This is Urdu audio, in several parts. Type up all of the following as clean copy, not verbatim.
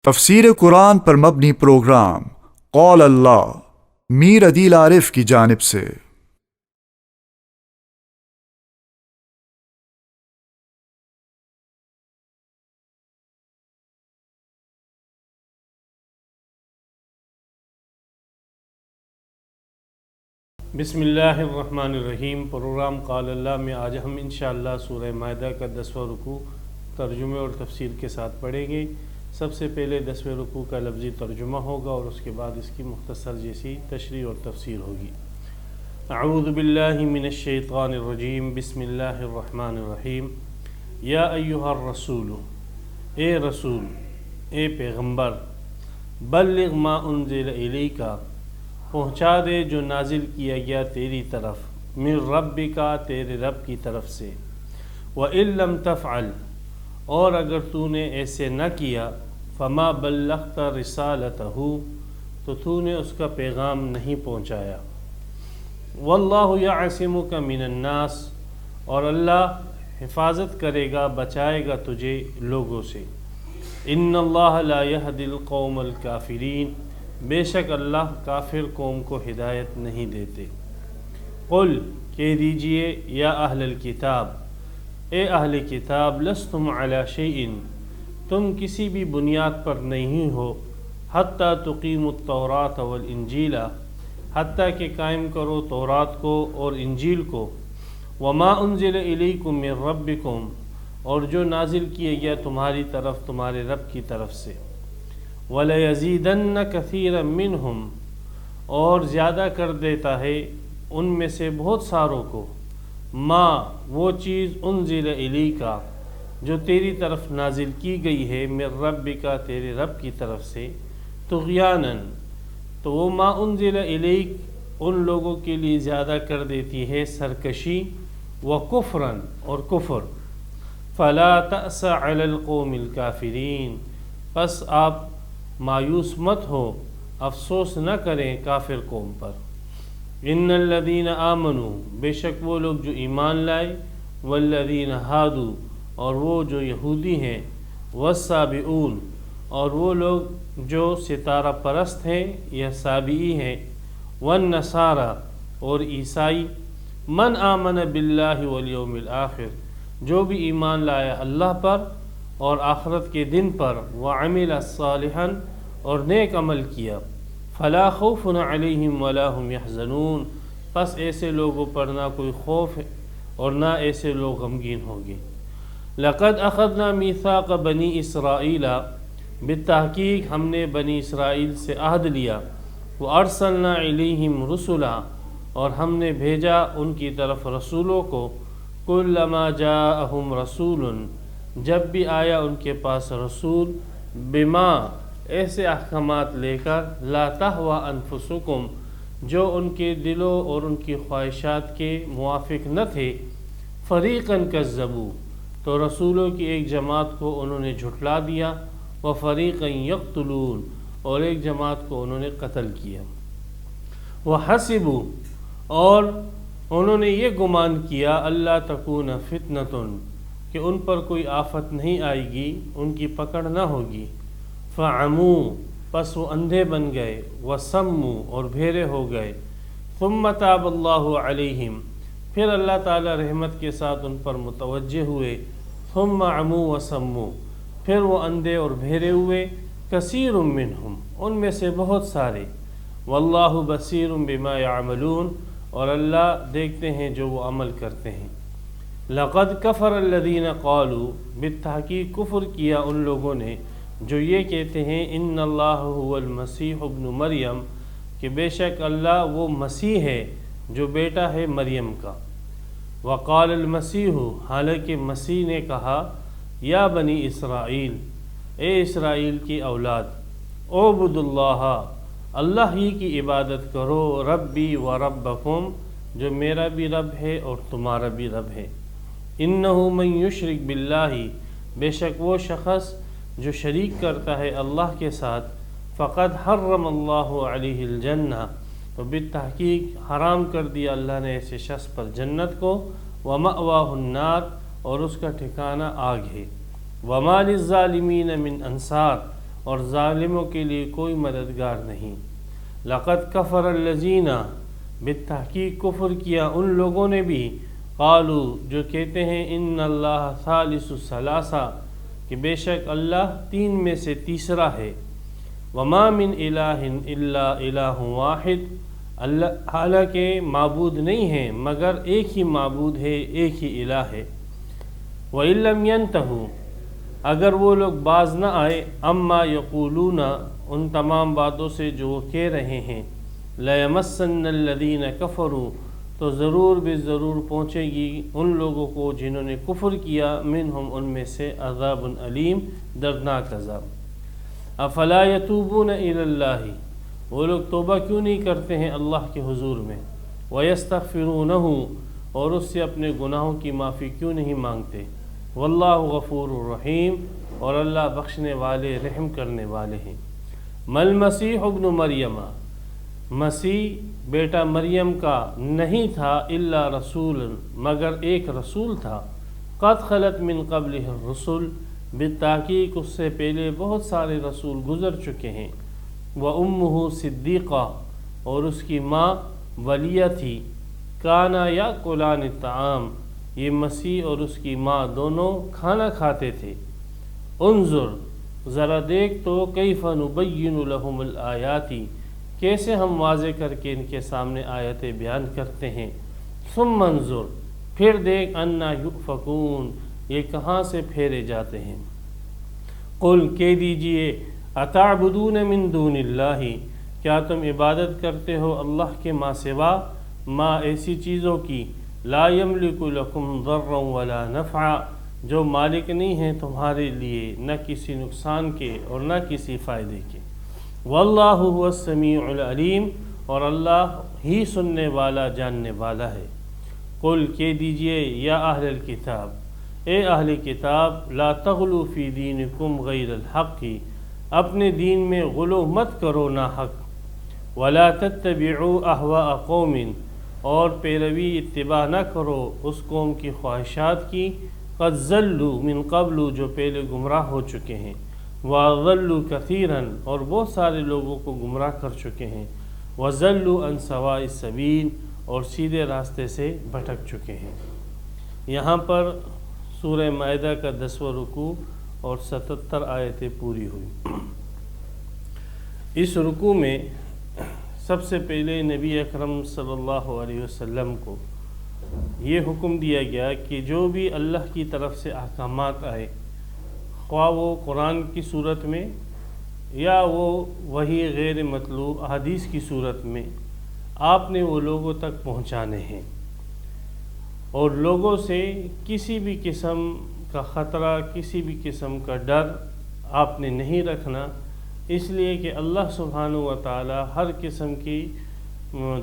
تفسیر قرآن پر مبنی پروگرام قول اللہ میر عدیل عارف کی جانب سے۔ بسم اللہ الرحمن الرحیم۔ پروگرام قال اللہ میں آج ہم انشاءاللہ سورہ مائدہ کا 10واں رکوع ترجمے اور تفسیر کے ساتھ پڑھیں گے۔ سب سے پہلے 10ویں رکوع کا لفظی ترجمہ ہوگا اور اس کے بعد اس کی مختصر جیسی تشریح اور تفسیر ہوگی۔ اعوذ باللہ من الشیطان الرجیم، بسم اللہ الرحمن الرحیم۔ یا ایہا الرسول، اے رسول، اے پیغمبر، بلغ ما انزل الیک، پہنچا دے جو نازل کیا گیا تیری طرف، من ربک، تیرے رب کی طرف سے، وَإِن لَّمْ تَفْعَلْ، اور اگر تو نے ایسے نہ کیا، فَمَا بَلَّغْتَ رِسَالَتَهُ، تو تو نے اس کا پیغام نہیں پہنچایا، وَاللَّهُ يَعْصِمُكَ مِنَ النَّاسِ، اور اللہ حفاظت کرے گا، بچائے گا تجھے لوگوں سے، إِنَّ اللَّهَ لَا يَهْدِي الْقَوْمَ الْكَافِرِينَ، بے شک اللہ کافر قوم کو ہدایت نہیں دیتے۔ قل، کہہ دیجئے، یا اہل الکتاب، اے اہل کتاب، لستم علی شیء، تم کسی بھی بنیاد پر نہیں ہو، حتی تقیموا التوراۃ والانجیل، حتیٰ کہ قائم کرو تورات کو اور انجیل کو، وما انزل الیکم من ربکم، اور جو نازل کیا گیا تمہاری طرف تمہارے رب کی طرف سے، وَلَيَزِيدَنَّ كَثِيرًا مِّنْهُمْ، اور زیادہ کر دیتا ہے ان میں سے بہت ساروں کو، ما، وہ چیز، انزل الیک، جو تیری طرف نازل کی گئی ہے، من ربک، تیرے رب کی طرف سے، طغیاناً، تو وہ ما انزل الیک ان لوگوں کے لیے زیادہ کر دیتی ہے سرکشی، وکفراً، اور کفر، فلا تأس علی القوم الکافرین، پس آپ مایوس مت ہو، افسوس نہ کریں کافر قوم پر۔ ان الذین آمنوا، بے شک وہ لوگ جو ایمان لائے، والذین ہادوا، اور وہ جو یہودی ہیں، والسابئون، اور وہ لوگ جو ستارہ پرست ہیں یا سابئی ہیں، والنصارى، اور عیسائی، من آمن باللہ والیوم الآخر، جو بھی ایمان لایا اللہ پر اور آخرت کے دن پر، وعمل صالحا، اور نیک عمل کیا، فلا خوف علیہم ولا هم یحزنون، پس ایسے لوگوں پر نہ کوئی خوف ہے اور نہ ایسے لوگ غمگین ہوں گے۔ لقد اخذنا میثاق بنی اسرائیل، بالتحقیق ہم نے بنی اسرائیل سے عہد لیا، وارسلنا الیہم رسلا، اور ہم نے بھیجا ان کی طرف رسولوں کو، کلما جاءہم رسول، جب بھی آیا ان کے پاس رسول، بما، ایسے احکامات لے کر، لا تہوی انفسکم، جو ان کے دلوں اور ان کی خواہشات کے موافق نہ تھے، فریقا کذبوا، تو رسولوں کی ایک جماعت کو انہوں نے جھٹلا دیا، وفریقا یقتلون، اور ایک جماعت کو انہوں نے قتل کیا، وحسبوا، اور انہوں نے یہ گمان کیا، اللہ تکون فتنۃ، کہ ان پر کوئی آفت نہیں آئے گی، ان کی پکڑ نہ ہوگی، فعموا، پس وہ اندھے بن گئے، وصموا، اور بھیرے ہو گئے، ثم تاب اللہ علیہم، پھر اللہ تعالی رحمت کے ساتھ ان پر متوجہ ہوئے، ثم عموا وصموا، پھر وہ اندھے اور بھیرے ہوئے، کثیر منہم، ان میں سے بہت سارے، واللہ بصیر بما یعملون، اور اللہ دیکھتے ہیں جو وہ عمل کرتے ہیں۔ لقد کفر الذین قالوا، بالتحقیق کفر کیا ان لوگوں نے جو یہ کہتے ہیں، ان اللہ هو المسیح ابن مریم، کہ بے شک اللہ وہ مسیح ہے جو بیٹا ہے مریم کا، وقال المسیح، حالانکہ مسیح نے کہا، یا بنی اسرائیل، اے اسرائیل کی اولاد، اعبدوا اللہ، اللہ ہی کی عبادت کرو، ربی و ربکم، جو میرا بھی رب ہے اور تمہارا بھی رب ہے، انہ من یشرک باللہ، بے شک وہ شخص جو شریک کرتا ہے اللہ کے ساتھ، فقد حرم اللہ علیہ الجنہ، تو بالتحقیق حرام کر دیا اللہ نے ایسے شخص پر جنت کو، ومأواہ النار، اور اس کا ٹھکانہ آگ ہے، وما للظالمین من انصار، اور ظالموں کے لیے کوئی مددگار نہیں۔ لقد کفر الذین، بالتحقیق کفر کیا ان لوگوں نے بھی، قالو جو کہتے ہیں، ان اللہ ثالث الثلاثہ کہ بے شک اللہ تین میں سے تیسرا ہے، وما من الہ الا الہ واحد، اللہ حالانکہ معبود نہیں ہے مگر ایک ہی معبود ہے، ایک ہی الہ ہے۔ وَإِن لَّمْ يَنْتَهُوا، اگر وہ لوگ باز نہ آئے، اما یقولون ان تمام باتوں سے جو وہ کہہ رہے ہیں، لَيَمَسَّنَّ الَّذِينَ كَفَرُوا تو ضرور بے ضرور پہنچے گی ان لوگوں کو جنہوں نے کفر کیا، منہم ان میں سے، عذاب علیم دردناک عذاب۔ افلا یتوبون الی اللہ، وہ لوگ توبہ کیوں نہیں کرتے ہیں اللہ کے حضور میں، ویستغفرونہ اور اس سے اپنے گناہوں کی معافی کیوں نہیں مانگتے، واللہ غفور الرحیم اور اللہ بخشنے والے رحم کرنے والے ہیں۔ مل مسیح ابن مریم، مسیح بیٹا مریم کا نہیں تھا، الا رسول مگر ایک رسول تھا، قد خلت من قبلہ الرسل بالتحقیق اس سے پہلے بہت سارے رسول گزر چکے ہیں، وامہ صدیقہ اور اس کی ماں ولیہ تھی، کانا یاکلان الطعام یہ مسیح اور اس کی ماں دونوں کھانا کھاتے تھے۔ انظر ذرا دیکھ تو کیف نبین لہم الآیات کیسے ہم واضح کر کے ان کے سامنے آیتیں بیان کرتے ہیں، ثم انظر پھر دیکھ انا یؤفکون یہ کہاں سے پھیرے جاتے ہیں۔ قل کہہ دیجئے اتعبدون من دون اللہ کیا تم عبادت کرتے ہو اللہ کے ماں سوا، ما ایسی چیزوں کی، لا یملک لکم ضرا ولا نفعا جو مالک نہیں ہیں تمہارے لیے نہ کسی نقصان کے اور نہ کسی فائدے کے، واللہ هو السمیع العلیم اور اللہ ہی سننے والا جاننے والا ہے۔ قل کہہ دیجئے یا اہل الکتاب اے اہل کتاب، لا تغلوا فی دینکم غیر الحق اپنے دین میں غلو مت کرو نا حق، ولا تتبعوا اہواء قوم اور پیروی اتباع نہ کرو اس قوم کی خواہشات کی، قد ضلوا من قبل جو پہلے گمراہ ہو چکے ہیں، وَضَلُّوا كَثِيرًا اور بہت سارے لوگوں کو گمراہ کر چکے ہیں، وَضَلُّوا عَنْ سَوَاءِ السَّبِيلِ اور سیدھے راستے سے بھٹک چکے ہیں۔ یہاں پر سورہ مائدہ کا 10واں رکوع اور 77 آیتیں پوری ہوئی۔ اس رکوع میں سب سے پہلے نبی اکرم صلی اللہ علیہ وسلم کو یہ حکم دیا گیا کہ جو بھی اللہ کی طرف سے احکامات آئے، خواہ وہ قرآن کی صورت میں یا وہ وحی غیر مطلوع احادیث کی صورت میں، آپ نے وہ لوگوں تک پہنچانے ہیں، اور لوگوں سے کسی بھی قسم کا خطرہ، کسی بھی قسم کا ڈر آپ نے نہیں رکھنا، اس لیے کہ اللہ سبحانہ و تعالی ہر قسم کی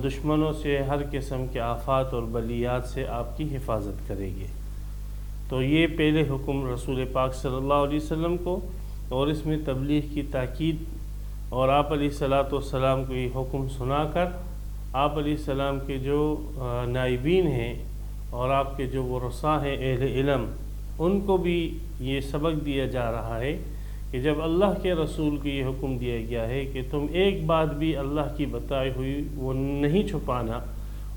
دشمنوں سے، ہر قسم کے آفات اور بلیات سے آپ کی حفاظت کرے گے۔ تو یہ پہلے حکم رسول پاک صلی اللہ علیہ وسلم کو، اور اس میں تبلیغ کی تاکید، اور آپ علیہ السلام کو یہ حکم سنا کر آپ علیہ السلام کے جو نائبین ہیں اور آپ کے جو ورثاء ہیں اہل علم، ان کو بھی یہ سبق دیا جا رہا ہے کہ جب اللہ کے رسول کو یہ حکم دیا گیا ہے کہ تم ایک بات بھی اللہ کی بتائی ہوئی وہ نہیں چھپانا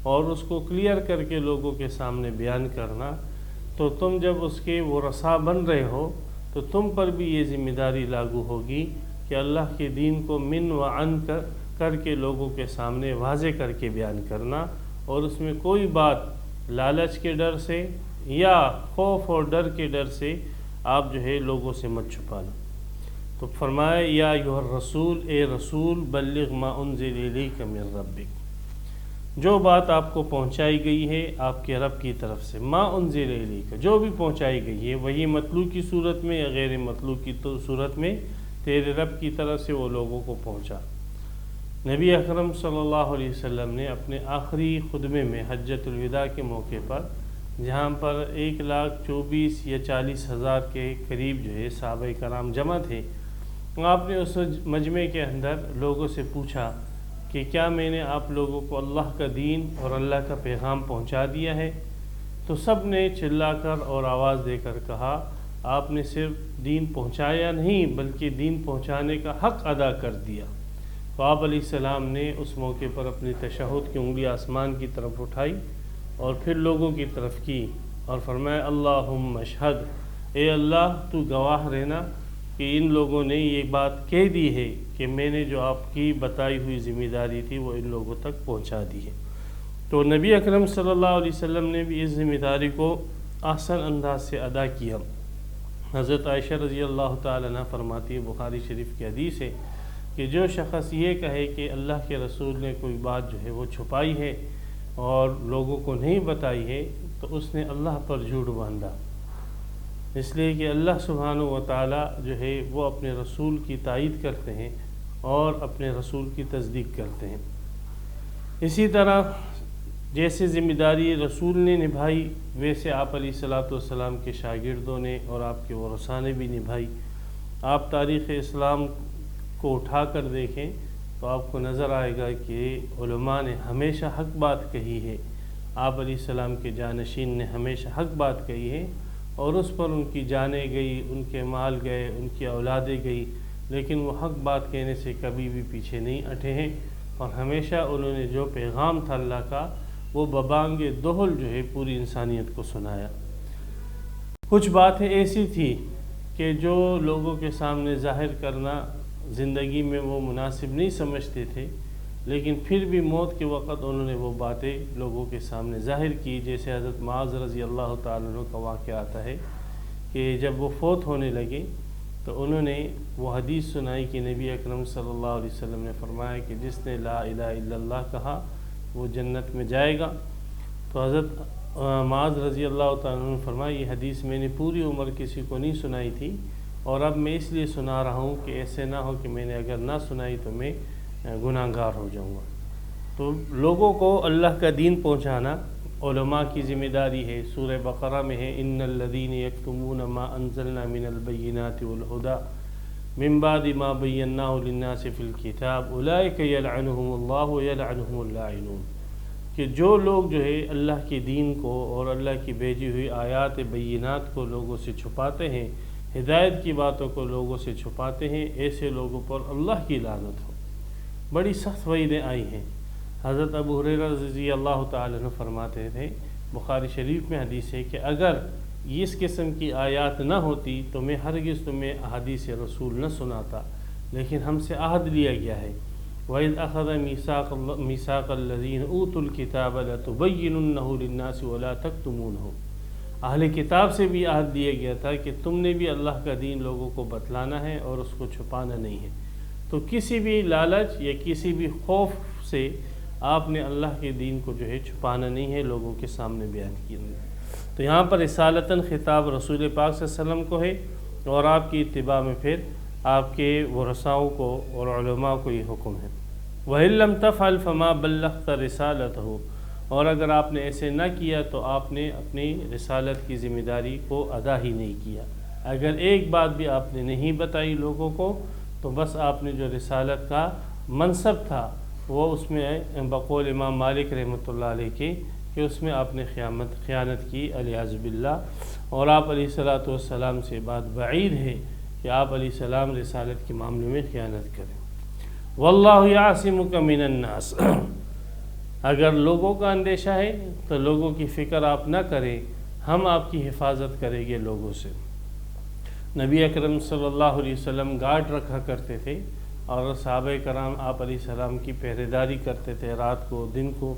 اور اس کو کلیئر کر کے لوگوں کے سامنے بیان کرنا، تو تم جب اس کے ورثاء بن رہے ہو تو تم پر بھی یہ ذمہ داری لاگو ہوگی کہ اللہ کے دین کو من و عن کر کے لوگوں کے سامنے واضح کر کے بیان کرنا، اور اس میں کوئی بات لالچ کے ڈر سے یا خوف اور ڈر کے ڈر سے آپ جو ہے لوگوں سے مت چھپانا۔ تو فرمایا یا ایھا الرسول اے رسول بلغ ما انزل الیک من ربک جو بات آپ کو پہنچائی گئی ہے آپ کے رب کی طرف سے، ما انزل الیک جو بھی پہنچائی گئی ہے، وہی مطلوع کی صورت میں یا غیر مطلوع کی صورت میں تیرے رب کی طرف سے وہ لوگوں کو پہنچا۔ نبی اکرم صلی اللہ علیہ وسلم نے اپنے آخری خطبے میں حجۃ الوداع کے موقع پر، جہاں پر 1,24,000 یا 40,000 کے قریب جو ہے صحابہ کرام جمع تھے، آپ نے اس مجمع کے اندر لوگوں سے پوچھا کہ کیا میں نے آپ لوگوں کو اللہ کا دین اور اللہ کا پیغام پہنچا دیا ہے؟ تو سب نے چلا کر اور آواز دے کر کہا آپ نے صرف دین پہنچایا نہیں بلکہ دین پہنچانے کا حق ادا کر دیا۔ تو آپ علیہ السلام نے اس موقع پر اپنی تشہد کی انگلی آسمان کی طرف اٹھائی اور پھر لوگوں کی طرف کی اور فرمایا اللہم اشہد، اے اللہ تو گواہ رہنا کہ ان لوگوں نے یہ بات کہہ دی ہے کہ میں نے جو آپ کی بتائی ہوئی ذمہ داری تھی وہ ان لوگوں تک پہنچا دی ہے۔ تو نبی اکرم صلی اللہ علیہ وسلم نے بھی اس ذمہ داری کو احسن انداز سے ادا کیا۔ حضرت عائشہ رضی اللہ تعالیٰ عنہ فرماتی ہے، بخاری شریف کی حدیث ہے کہ جو شخص یہ کہے کہ اللہ کے رسول نے کوئی بات جو ہے وہ چھپائی ہے اور لوگوں کو نہیں بتائی ہے تو اس نے اللہ پر جھوٹ باندھا، اس لیے کہ اللہ سبحانہ و تعالیٰ جو ہے وہ اپنے رسول کی تائید کرتے ہیں اور اپنے رسول کی تصدیق کرتے ہیں۔ اسی طرح جیسے ذمہ داری رسول نے نبھائی ویسے آپ علیہ الصلوۃ والسلام کے شاگردوں نے اور آپ کے ورثاء نے بھی نبھائی۔ آپ تاریخ اسلام کو اٹھا کر دیکھیں تو آپ کو نظر آئے گا کہ علماء نے ہمیشہ حق بات کہی ہے، آپ علیہ السلام کے جانشین نے ہمیشہ حق بات کہی ہے اور اس پر ان کی جانیں گئی، ان کے مال گئے، ان کی اولادیں گئی، لیکن وہ حق بات کہنے سے کبھی بھی پیچھے نہیں ہٹے ہیں اور ہمیشہ انہوں نے جو پیغام تھا اللہ کا وہ ببانگ دہل جو ہے پوری انسانیت کو سنایا۔ کچھ باتیں ایسی تھی کہ جو لوگوں کے سامنے ظاہر کرنا زندگی میں وہ مناسب نہیں سمجھتے تھے، لیکن پھر بھی موت کے وقت انہوں نے وہ باتیں لوگوں کے سامنے ظاہر کی۔ جیسے حضرت معاذ رضی اللہ تعالیٰ عنہ کا واقعہ آتا ہے کہ جب وہ فوت ہونے لگے تو انہوں نے وہ حدیث سنائی کہ نبی اکرم صلی اللہ علیہ وسلم نے فرمایا کہ جس نے لا الہ الا اللہ کہا وہ جنت میں جائے گا۔ تو حضرت معاذ رضی اللہ تعالیٰ عنہ نے فرمایا یہ حدیث میں نے پوری عمر کسی کو نہیں سنائی تھی اور اب میں اس لیے سنا رہا ہوں کہ ایسے نہ ہو کہ میں نے اگر نہ سنائی تو میں گناہ گار ہو جاؤں گا۔ تو لوگوں کو اللہ کا دین پہنچانا علماء کی ذمہ داری ہے۔ سورہ بقرہ میں ہے ان الذین یکتمون ما انزلنا من البینات والہدی من بعد ما بیناہ للناس فی الکتاب اولئک یلعنہم اللہ ویلعنہم اللاعنون، کہ جو لوگ جو ہے اللہ کے دین کو اور اللہ کی بھیجی ہوئی آیات بینات کو لوگوں سے چھپاتے ہیں، ہدایت کی باتوں کو لوگوں سے چھپاتے ہیں، ایسے لوگوں پر اللہ کی لعنت ہو۔ بڑی سخت وعیدیں آئی ہیں۔ حضرت ابو ہریرہ رضی اللہ تعالیٰ عنہ فرماتے تھے، بخاری شریف میں حدیث ہے کہ اگر اس قسم کی آیات نہ ہوتی تو میں ہرگز تمہیں احادیث رسول نہ سناتا، لیکن ہم سے عہد لیا گیا ہے وَإِذْ أَخَذَ مِيثَاقَ الَّذِينَ أُوتُوا الْكِتَابَ لَتُبَيِّنُنَّهُ لِلنَّاسِ وَلَا تَكْتُمُونَهُ، اہل کتاب سے بھی عہد دیا گیا تھا کہ تم نے بھی اللہ کا دین لوگوں کو بتلانا ہے اور اس کو چھپانا نہیں ہے۔ تو کسی بھی لالچ یا کسی بھی خوف سے آپ نے اللہ کے دین کو جو ہے چھپانا نہیں ہے، لوگوں کے سامنے بیان کیا۔ تو یہاں پر رسالتاً خطاب رسول پاک صلی اللہ علیہ وسلم کو ہے اور آپ کی اتباع میں پھر آپ کے ورثاؤں کو اور علماء کو یہ حکم ہے۔ وَإِن لَّمْ تَفْعَلْ فَمَا بَلَّغْتَ رِسَالَتَهُ، اور اگر آپ نے ایسے نہ کیا تو آپ نے اپنی رسالت کی ذمہ داری کو ادا ہی نہیں کیا۔ اگر ایک بات بھی آپ نے نہیں بتائی لوگوں کو تو بس آپ نے جو رسالت کا منصب تھا وہ اس میں بقول امام مالک رحمۃ اللہ علیہ کے کہ اس میں آپ نے خیانت کی علیاذ باللہ، اور آپ علیہ الصلوۃ والسلام سے بات بعید ہے کہ آپ علیہ السلام رسالت کے معاملے میں خیانت کریں۔ واللہ یعصمک من الناس، اگر لوگوں کا اندیشہ ہے تو لوگوں کی فکر آپ نہ کریں، ہم آپ کی حفاظت کریں گے لوگوں سے۔ نبی اکرم صلی اللہ علیہ وسلم گارڈ رکھا کرتے تھے اور صحابہ کرام آپ علیہ السلام کی پہرےداری کرتے تھے، رات کو دن کو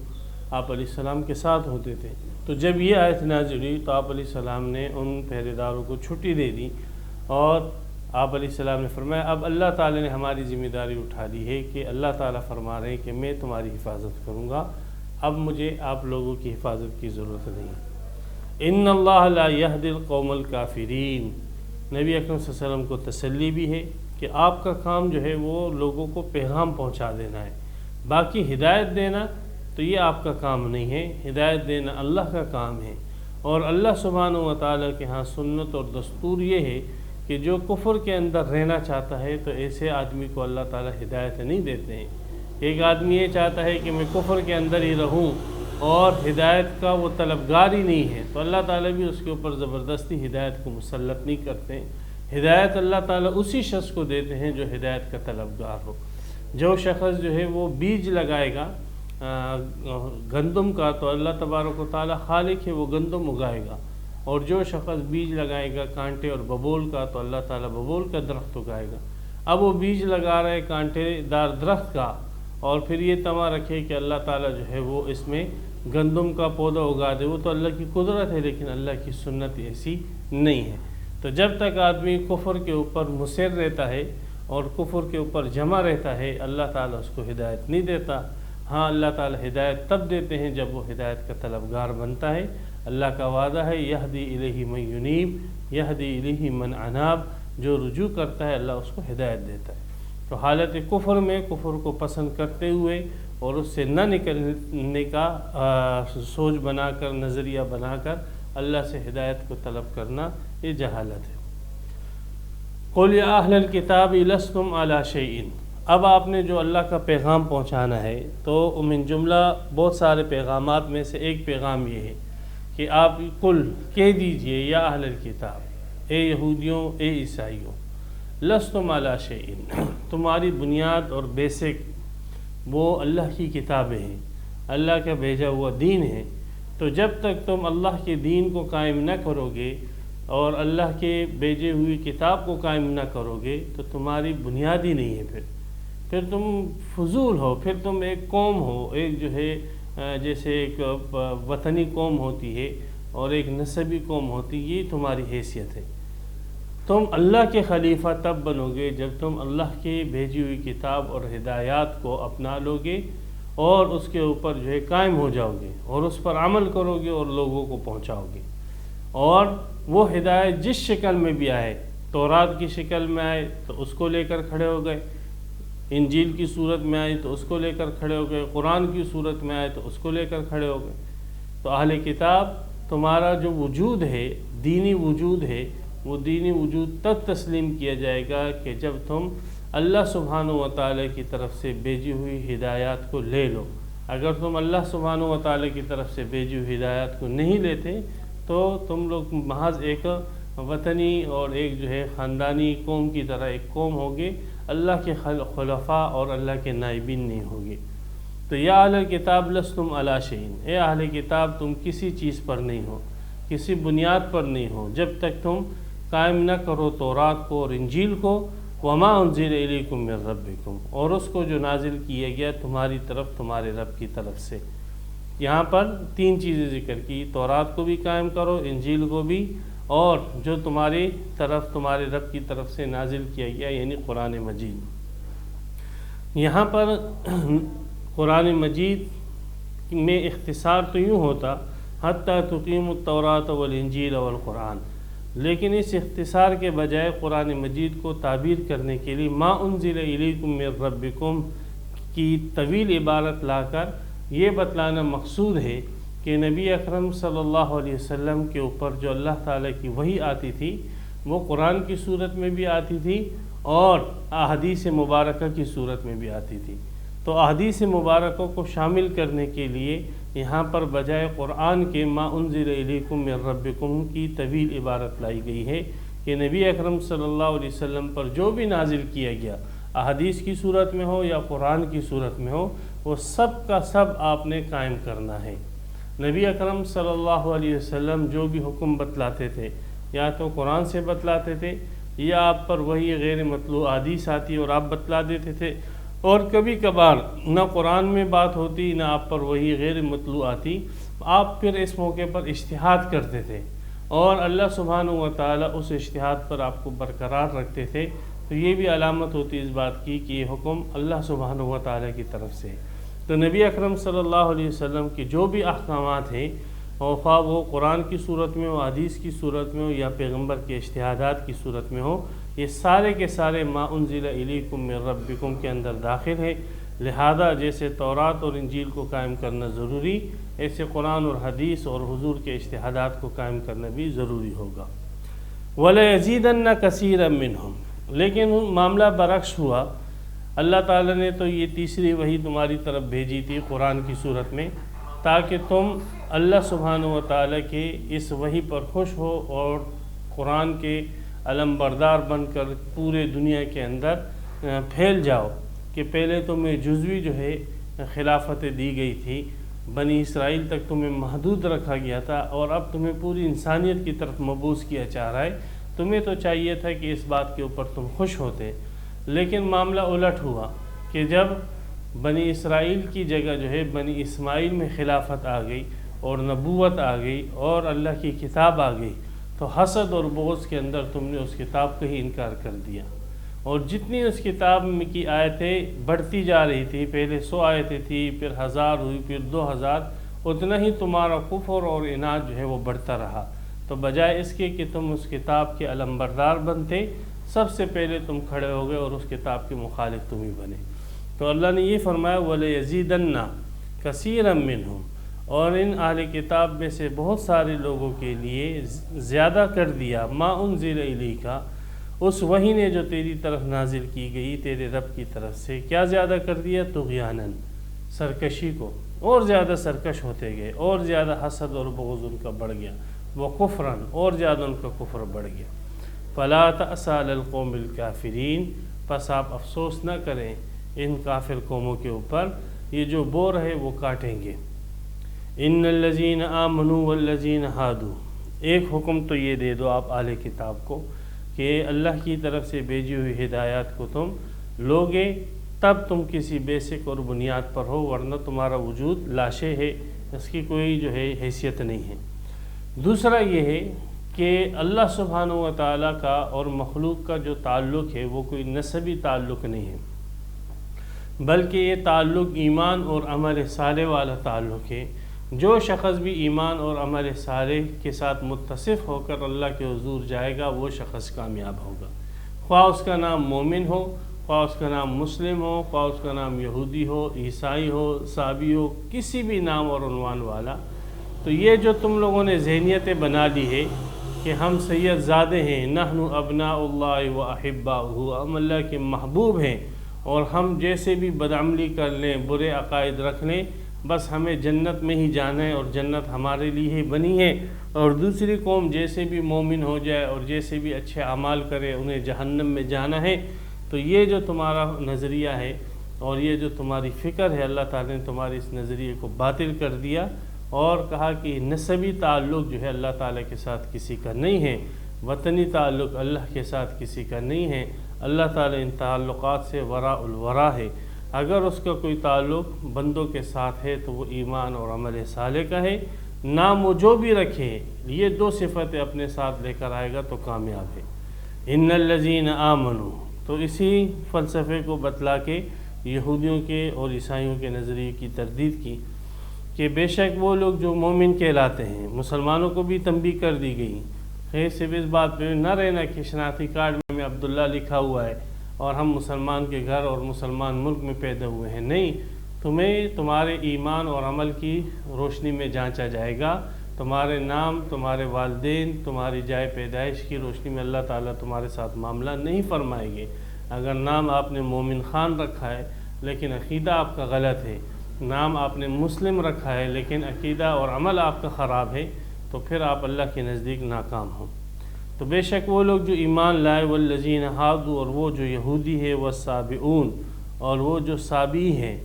آپ علیہ السلام کے ساتھ ہوتے تھے۔ تو جب یہ آیت نازل ہوئی تو آپ علیہ السلام نے ان پہرے داروں کو چھٹی دے دی اور آپ علیہ السلام نے فرمایا اب اللہ تعالی نے ہماری ذمہ داری اٹھا لی ہے کہ اللہ تعالیٰ فرما رہے ہیں کہ میں تمہاری حفاظت کروں گا، اب مجھے آپ لوگوں کی حفاظت کی ضرورت نہیں ہے۔ ان اللہ لا یہدی القوم الکافرین، نبی اکرم صلی اللہ علیہ وسلم کو تسلی بھی ہے کہ آپ کا کام جو ہے وہ لوگوں کو پیغام پہنچا دینا ہے، باقی ہدایت دینا تو یہ آپ کا کام نہیں ہے، ہدایت دینا اللہ کا کام ہے۔ اور اللہ سبحانہ و تعالیٰ کے ہاں سنت اور دستور یہ ہے کہ جو کفر کے اندر رہنا چاہتا ہے تو ایسے آدمی کو اللہ تعالیٰ ہدایت نہیں دیتے ہیں۔ ایک آدمی یہ چاہتا ہے کہ میں کفر کے اندر ہی رہوں اور ہدایت کا وہ طلبگار ہی نہیں ہے تو اللہ تعالیٰ بھی اس کے اوپر زبردستی ہدایت کو مسلط نہیں کرتے۔ ہدایت اللہ تعالیٰ اسی شخص کو دیتے ہیں جو ہدایت کا طلبگار ہو۔ جو شخص جو ہے وہ بیج لگائے گا گندم کا تو اللہ تبارک و تعالیٰ خالق ہے، وہ گندم اگائے گا، اور جو شخص بیج لگائے گا کانٹے اور ببول کا تو اللہ تعالیٰ ببول کا درخت اگائے گا۔ اب وہ بیج لگا رہے کانٹے دار درخت کا اور پھر یہ تما رکھے کہ اللہ تعالیٰ جو ہے وہ اس میں گندم کا پودا اگا دے، وہ تو اللہ کی قدرت ہے، لیکن اللہ کی سنت ایسی نہیں ہے۔ تو جب تک آدمی کفر کے اوپر مصر رہتا ہے اور کفر کے اوپر جمع رہتا ہے، اللہ تعالیٰ اس کو ہدایت نہیں دیتا۔ ہاں اللہ تعالیٰ ہدایت تب دیتے ہیں جب وہ ہدایت کا طلبگار بنتا ہے۔ اللہ کا وعدہ ہے یہدی الیہ من ینیب یہدی الیہ من اناب، جو رجوع کرتا ہے اللہ اس کو ہدایت دیتا ہے۔ تو حالت کفر میں کفر کو پسند کرتے ہوئے اور اس سے نہ نکلنے کا سوچ بنا کر، نظریہ بنا کر اللہ سے ہدایت کو طلب کرنا، یہ جہالت ہے۔ قل یا اہل الکتاب لستم علی شیء، اب آپ نے جو اللہ کا پیغام پہنچانا ہے تو من جملہ بہت سارے پیغامات میں سے ایک پیغام یہ ہے کہ آپ قل کہہ دیجئے یا اہل الکتاب، اے یہودیوں، اے عیسائیوں، لستم علی شیء، تمہاری بنیاد اور بیسک وہ اللہ کی کتابیں ہیں، اللہ کا بھیجا ہوا دین ہے۔ تو جب تک تم اللہ کے دین کو قائم نہ کرو گے اور اللہ کے بھیجے ہوئی کتاب کو قائم نہ کرو گے تو تمہاری بنیاد ہی نہیں ہے، پھر تم فضول ہو، پھر تم ایک قوم ہو، ایک جو ہے جیسے ایک وطنی قوم ہوتی ہے اور ایک نسبی قوم ہوتی ہے، یہ تمہاری حیثیت ہے۔ تم اللہ کے خلیفہ تب بنو گے جب تم اللہ کی بھیجی ہوئی کتاب اور ہدایات کو اپنا لو گے اور اس کے اوپر جو ہے قائم ہو جاؤ گے اور اس پر عمل کرو گے اور لوگوں کو پہنچاؤ گے۔ اور وہ ہدایت جس شکل میں بھی آئے، تورات کی شکل میں آئے تو اس کو لے کر کھڑے ہو گئے، انجیل کی صورت میں آئی تو اس کو لے کر کھڑے ہو گئے، قرآن کی صورت میں آئے تو اس کو لے کر کھڑے ہو گئے۔ تو اہل کتاب تمہارا جو وجود ہے، دینی وجود ہے، وہ دینی وجود تب تسلیم کیا جائے گا کہ جب تم اللہ سبحانہ و تعالیٰ کی طرف سے بھیجی ہوئی ہدایات کو لے لو۔ اگر تم اللہ سبحانہ و تعالیٰ کی طرف سے بھیجی ہوئی ہدایات کو نہیں لیتے تو تم لوگ محض ایک وطنی اور ایک جو ہے خاندانی قوم کی طرح ایک قوم ہوگی، اللہ کے خلفاء اور اللہ کے نائبین نہیں ہوگی۔ تو یا اہل کتاب لستم علی شیء، اے اہل کتاب تم کسی چیز پر نہیں ہو، کسی بنیاد پر نہیں ہو جب تک تم قائم نہ کرو تورات کو اور انجیل کو، وما انزل الیکم من ربکم، اور اس کو جو نازل کیا گیا تمہاری طرف تمہارے رب کی طرف سے۔ یہاں پر تین چیزیں ذکر کی، تورات کو بھی قائم کرو، انجیل کو بھی، اور جو تمہاری طرف تمہارے رب کی طرف سے نازل کیا گیا یعنی قرآن مجید۔ یہاں پر قرآن مجید میں اختصار تو یوں ہوتا حتیٰ تقیم التوراۃ والانجیل والقرآن، لیکن اس اختصار کے بجائے قرآن مجید کو تعبیر کرنے کے لیے ما انزل الیکم من ربکم کی طویل عبارت لا کر یہ بتلانا مقصود ہے کہ نبی اکرم صلی اللہ علیہ وسلم کے اوپر جو اللہ تعالیٰ کی وحی آتی تھی وہ قرآن کی صورت میں بھی آتی تھی اور احادیث مبارکہ کی صورت میں بھی آتی تھی۔ تو احادیث مبارکہ کو شامل کرنے کے لیے یہاں پر بجائے قرآن کے ما انزل الیکم من ربکم کی طویل عبارت لائی گئی ہے کہ نبی اکرم صلی اللہ علیہ وسلم پر جو بھی نازل کیا گیا، احادیث کی صورت میں ہو یا قرآن کی صورت میں ہو، وہ سب کا سب آپ نے قائم کرنا ہے۔ نبی اکرم صلی اللہ علیہ وسلم جو بھی حکم بتلاتے تھے یا تو قرآن سے بتلاتے تھے یا آپ پر وہی غیر مطلوع احادیث آتی اور آپ بتلا دیتے تھے، اور کبھی کبھار نہ قرآن میں بات ہوتی نہ آپ پر وہی غیر مطلوع آتی، آپ پھر اس موقع پر اجتہاد کرتے تھے اور اللہ سبحانہ و تعالیٰ اس اجتہاد پر آپ کو برقرار رکھتے تھے۔ تو یہ بھی علامت ہوتی اس بات کی کہ یہ حکم اللہ سبحانہ و تعالیٰ کی طرف سے۔ تو نبی اکرم صلی اللہ علیہ وسلم کی جو بھی احکامات ہیں، خواہ وہ قرآن کی صورت میں ہو، حدیث کی صورت میں ہو یا پیغمبر کے اجتہادات کی صورت میں ہو، یہ سارے کے سارے ما انزل الیکم من ربکم کے اندر داخل ہے۔ لہذا جیسے تورات اور انجیل کو قائم کرنا ضروری، ایسے قرآن اور حدیث اور حضور کے اجتہادات کو قائم کرنا بھی ضروری ہوگا۔ وَلَيَزِيدَنَّ كَثِيرًا مِّنْهُمْ، لیکن معاملہ برعکس ہوا۔ اللہ تعالیٰ نے تو یہ تیسری وحی تمہاری طرف بھیجی تھی قرآن کی صورت میں، تاکہ تم اللہ سبحانہ و تعالیٰ کے اس وحی پر خوش ہو اور قرآن کے علم بردار بن کر پورے دنیا کے اندر پھیل جاؤ کہ پہلے تمہیں جزوی جو ہے خلافتیں دی گئی تھی، بنی اسرائیل تک تمہیں محدود رکھا گیا تھا، اور اب تمہیں پوری انسانیت کی طرف مبعوث کیا جا رہا ہے۔ تمہیں تو چاہیے تھا کہ اس بات کے اوپر تم خوش ہوتے، لیکن معاملہ الٹ ہوا کہ جب بنی اسرائیل کی جگہ جو ہے بنی اسماعیل میں خلافت آ گئی اور نبوت آ گئی اور اللہ کی کتاب آ گئی، تو حسد اور بغض کے اندر تم نے اس کتاب کا ہی انکار کر دیا، اور جتنی اس کتاب میں کی آیتیں بڑھتی جا رہی تھی، پہلے 100 آیتیں تھی، پھر 1000 ہوئی، پھر 2000، اتنا ہی تمہارا کفر اور عناد جو ہے وہ بڑھتا رہا۔ تو بجائے اس کے کہ تم اس کتاب کے علمبردار بنتے، سب سے پہلے تم کھڑے ہو گئے اور اس کتاب کے مخالف تم ہی بنے۔ تو اللہ نے یہ فرمایا وَلَيَزِيدَنَّ كَثِيرًا مِّنْهُمْ، اور ان اہل کتاب میں سے بہت سارے لوگوں کے لیے زیادہ کر دیا ما انزل الیک، اس وحی نے جو تیری طرف نازل کی گئی تیرے رب کی طرف سے، کیا زیادہ کر دیا؟ طغیاناً، سرکشی کو، اور زیادہ سرکش ہوتے گئے، اور زیادہ حسد اور بغض ان کا بڑھ گیا، وکفراً، اور زیادہ ان کا کفر بڑھ گیا۔ فلا تأس علی القوم الکافرین، پس آپ افسوس نہ کریں ان کافر قوموں کے اوپر، یہ جو بور ہے وہ کاٹیں گے۔ ان الذین آمنوا والذین ہادوا، ایک حکم تو یہ دے دو آپ اہل کتاب کو کہ اللہ کی طرف سے بھیجی ہوئی ہدایات کو تم لوگے تب تم کسی بیسک اور بنیاد پر ہو، ورنہ تمہارا وجود لاشے ہے، اس کی کوئی جو ہے حیثیت نہیں ہے۔ دوسرا یہ ہے کہ اللہ سبحانہ و تعالیٰ کا اور مخلوق کا جو تعلق ہے وہ کوئی نسبی تعلق نہیں ہے، بلکہ یہ تعلق ایمان اور عمل صالح والا تعلق ہے۔ جو شخص بھی ایمان اور عمل صالح کے ساتھ متصف ہو کر اللہ کے حضور جائے گا وہ شخص کامیاب ہوگا، خواہ اس کا نام مومن ہو، خواہ اس کا نام مسلم ہو، خواہ اس کا نام یہودی ہو، عیسائی ہو، صابی ہو، کسی بھی نام اور عنوان والا۔ تو یہ جو تم لوگوں نے ذہنیتیں بنا لی ہے کہ ہم سید زادے ہیں، نحن ابناء اللہ و احباؤہ، ہم اللہ کے محبوب ہیں، اور ہم جیسے بھی بدعملی کر لیں، برے عقائد رکھ لیں، بس ہمیں جنت میں ہی جانا ہے اور جنت ہمارے لیے ہی بنی ہے، اور دوسری قوم جیسے بھی مومن ہو جائے اور جیسے بھی اچھے اعمال کرے انہیں جہنم میں جانا ہے۔ تو یہ جو تمہارا نظریہ ہے اور یہ جو تمہاری فکر ہے، اللہ تعالیٰ نے تمہارے اس نظریے کو باطل کر دیا اور کہا کہ نسبی تعلق جو ہے اللہ تعالیٰ کے ساتھ کسی کا نہیں ہے، وطنی تعلق اللہ کے ساتھ کسی کا نہیں ہے۔ اللہ تعالیٰ ان تعلقات سے وراء الورا ہے۔ اگر اس کا کوئی تعلق بندوں کے ساتھ ہے تو وہ ایمان اور عمل صالح کا ہے، نام وہ جو بھی رکھے یہ دو صفتیں اپنے ساتھ لے کر آئے گا تو کامیاب ہے۔ ان الذین آمنوا، تو اسی فلسفے کو بتلا کے یہودیوں کے اور عیسائیوں کے نظریے کی تردید کی کہ بے شک وہ لوگ جو مومن کہلاتے ہیں، مسلمانوں کو بھی تنبیہ کر دی گئی، خیر صرف اس بات پہ نہ رہنا کہ شناختی کارڈ میں عبداللہ لکھا ہوا ہے اور ہم مسلمان کے گھر اور مسلمان ملک میں پیدا ہوئے ہیں، نہیں، تمہیں تمہارے ایمان اور عمل کی روشنی میں جانچا جائے گا، تمہارے نام، تمہارے والدین، تمہاری جائے پیدائش کی روشنی میں اللہ تعالیٰ تمہارے ساتھ معاملہ نہیں فرمائے گے۔ اگر نام آپ نے مومن خان رکھا ہے لیکن عقیدہ آپ کا غلط ہے، نام آپ نے مسلم رکھا ہے لیکن عقیدہ اور عمل آپ کا خراب ہے، تو پھر آپ اللہ کے نزدیک ناکام ہوں۔ تو بے شک وہ لوگ جو ایمان لائے، والذین ہادوا، اور وہ جو یہودی ہے، والسابئون، اور وہ جو سابی ہیں۔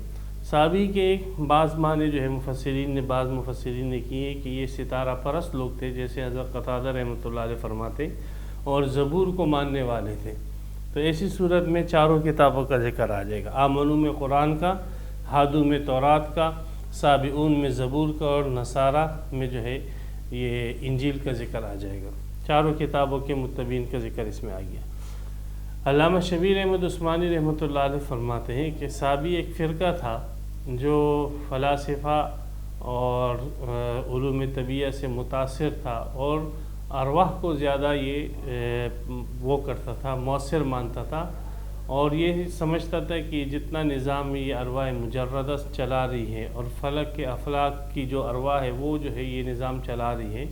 سابی کے ایک بعض معنی جو ہے بعض مفسرین نے کیے کہ یہ ستارہ پرست لوگ تھے، جیسے حضرت قتادہ رحمۃ اللہ علیہ فرماتے، اور زبور کو ماننے والے تھے۔ تو ایسی صورت میں چاروں کتابوں کا ذکر آ جائے گا، آمنو میں قرآن کا، ہادو میں تورات کا، سابئون میں زبور کا، اور نصارہ میں جو ہے یہ انجیل کا ذکر آ جائے گا۔ چاروں کتابوں کے متبین کا ذکر اس میں آ گیا۔ علامہ شبیر احمد عثمانی رحمۃ اللہ علیہ فرماتے ہیں کہ سابی ایک فرقہ تھا جو فلاسفہ اور علوم طبیعہ سے متاثر تھا، اور ارواح کو زیادہ یہ وہ کرتا تھا، مؤثر مانتا تھا، اور یہ سمجھتا تھا کہ جتنا نظام یہ ارواح مجردہ چلا رہی ہے اور فلک کے افلاک کی جو ارواح ہے وہ جو ہے یہ نظام چلا رہی ہے،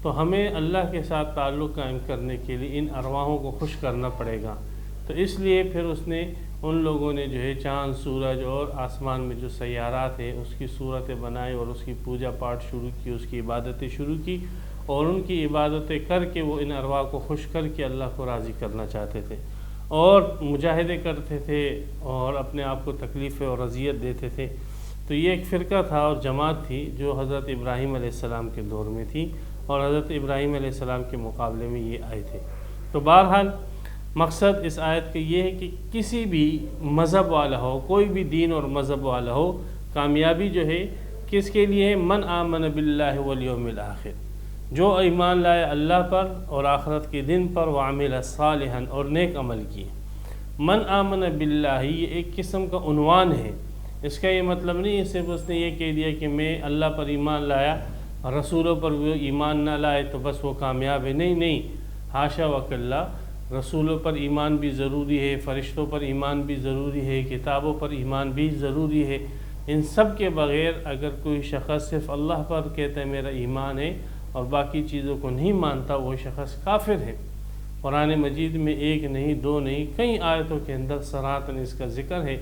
تو ہمیں اللہ کے ساتھ تعلق قائم کرنے کے لیے ان ارواحوں کو خوش کرنا پڑے گا۔ تو اس لیے پھر اس نے ان لوگوں نے جو ہے چاند سورج اور آسمان میں جو سیارات ہیں اس کی صورتیں بنائی اور اس کی پوجا پاٹ شروع کی، اس کی عبادتیں شروع کی، اور ان کی عبادتیں کر کے وہ ان ارواح کو خوش کر کے اللہ کو راضی کرنا چاہتے تھے اور مجاہدے کرتے تھے اور اپنے آپ کو تکلیفیں اور اذیت دیتے تھے۔ تو یہ ایک فرقہ تھا اور جماعت تھی جو حضرت ابراہیم علیہ السلام کے دور میں تھی اور حضرت ابراہیم علیہ السلام کے مقابلے میں یہ آئے تھے۔ تو بہرحال مقصد اس آیت کا یہ ہے کہ کسی بھی مذہب والا ہو، کوئی بھی دین اور مذہب والا ہو، کامیابی جو ہے کس کے لیے ہے؟ من آمن باللہ والیوم الآخر، جو ایمان لائے اللہ پر اور آخرت کے دن پر، وعمل صالحا اور نیک عمل کیے۔ من آمن باللہ یہ ایک قسم کا عنوان ہے، اس کا یہ مطلب نہیں ہے صرف اس نے یہ کہہ دیا کہ میں اللہ پر ایمان لایا، رسولوں پر وہ ایمان نہ لائے تو بس وہ کامیاب ہے۔ نہیں، حاشا وکلا، رسولوں پر ایمان بھی ضروری ہے، فرشتوں پر ایمان بھی ضروری ہے، کتابوں پر ایمان بھی ضروری ہے۔ ان سب کے بغیر اگر کوئی شخص صرف اللہ پر کہتا ہے میرا ایمان ہے اور باقی چیزوں کو نہیں مانتا، وہ شخص کافر ہے۔ قرآن مجید میں ایک نہیں، دو نہیں، کئی آیتوں کے اندر صراحتاً اس کا ذکر ہے۔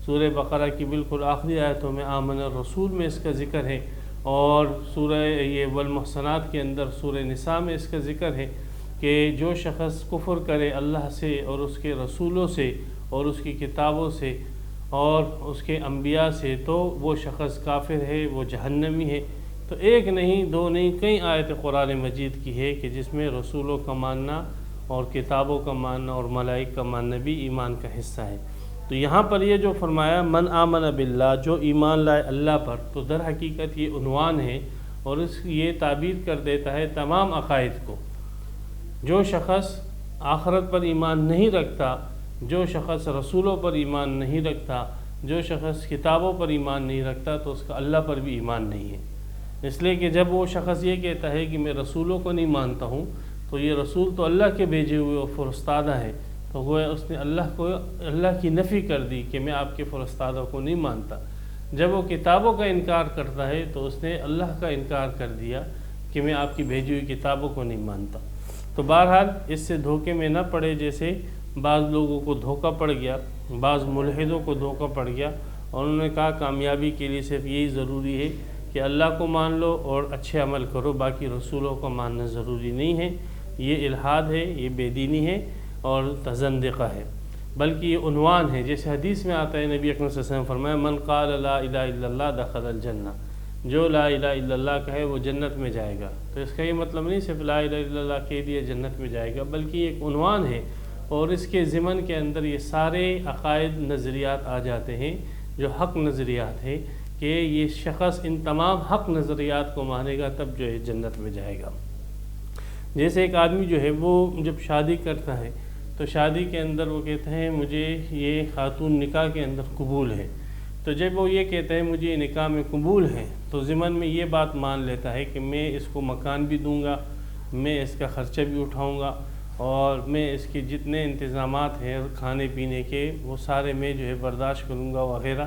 سورہ بقرہ کی بالکل آخری آیتوں میں آمن الرسول میں اس کا ذکر ہے، اور سورہ والمحصنات کے اندر سورہ نساء میں اس کا ذکر ہے کہ جو شخص کفر کرے اللہ سے اور اس کے رسولوں سے اور اس کی کتابوں سے اور اس کے انبیاء سے تو وہ شخص کافر ہے، وہ جہنمی ہے۔ تو ایک نہیں، دو نہیں، کئی آیت قرآن مجید کی ہے کہ جس میں رسولوں کا ماننا اور کتابوں کا ماننا اور ملائک کا ماننا بھی ایمان کا حصہ ہے۔ تو یہاں پر یہ جو فرمایا من آمن باللہ، جو ایمان لائے اللہ پر، تو در حقیقت یہ عنوان ہے اور یہ تعبیر کر دیتا ہے تمام عقائد کو۔ جو شخص آخرت پر ایمان نہیں رکھتا، جو شخص رسولوں پر ایمان نہیں رکھتا، جو شخص کتابوں پر ایمان نہیں رکھتا، تو اس کا اللہ پر بھی ایمان نہیں ہے۔ اس لیے کہ جب وہ شخص یہ کہتا ہے کہ میں رسولوں کو نہیں مانتا ہوں، تو یہ رسول تو اللہ کے بھیجے ہوئے اور فرستادہ ہے، تو گویا اس نے اللہ کی نفی کر دی کہ میں آپ کے فرستادہ کو نہیں مانتا۔ جب وہ کتابوں کا انکار کرتا ہے تو اس نے اللہ کا انکار کر دیا کہ میں آپ کی بھیجی ہوئی کتابوں کو نہیں مانتا۔ تو بہرحال اس سے دھوکے میں نہ پڑے، جیسے بعض لوگوں کو دھوکہ پڑ گیا، بعض ملحدوں کو دھوکہ پڑ گیا، اور انہوں نے کہا کامیابی کے لیے صرف یہی ضروری ہے کہ اللہ کو مان لو اور اچھے عمل کرو، باقی رسولوں کو ماننا ضروری نہیں ہے۔ یہ الحاد ہے، یہ بے دینی ہے اور تزندقہ ہے، بلکہ یہ عنوان ہے۔ جیسے حدیث میں آتا ہے، نبی اکرم صلی اللہ علیہ وسلم فرمایا من قال لا الہ الا اللہ دخل الجنہ، جو لا الہ الا اللہ کہے وہ جنت میں جائے گا۔ تو اس کا یہ مطلب نہیں صرف لا الہ الا اللہ کہہ دیا جنت میں جائے گا، بلکہ یہ ایک عنوان ہے، اور اس کے ضمن کے اندر یہ سارے عقائد نظریات آ جاتے ہیں جو حق نظریات ہیں، کہ یہ شخص ان تمام حق نظریات کو مانے گا تب جو ہے جنت میں جائے گا۔ جیسے ایک آدمی جو ہے وہ جب شادی کرتا ہے تو شادی کے اندر وہ کہتا ہے مجھے یہ خاتون نکاح کے اندر قبول ہے، تو جب وہ یہ کہتا ہے مجھے یہ نکاح میں قبول ہے تو ضمن میں یہ بات مان لیتا ہے کہ میں اس کو مکان بھی دوں گا، میں اس کا خرچہ بھی اٹھاؤں گا، اور میں اس کے جتنے انتظامات ہیں کھانے پینے کے وہ سارے میں جو ہے برداشت کروں گا وغیرہ۔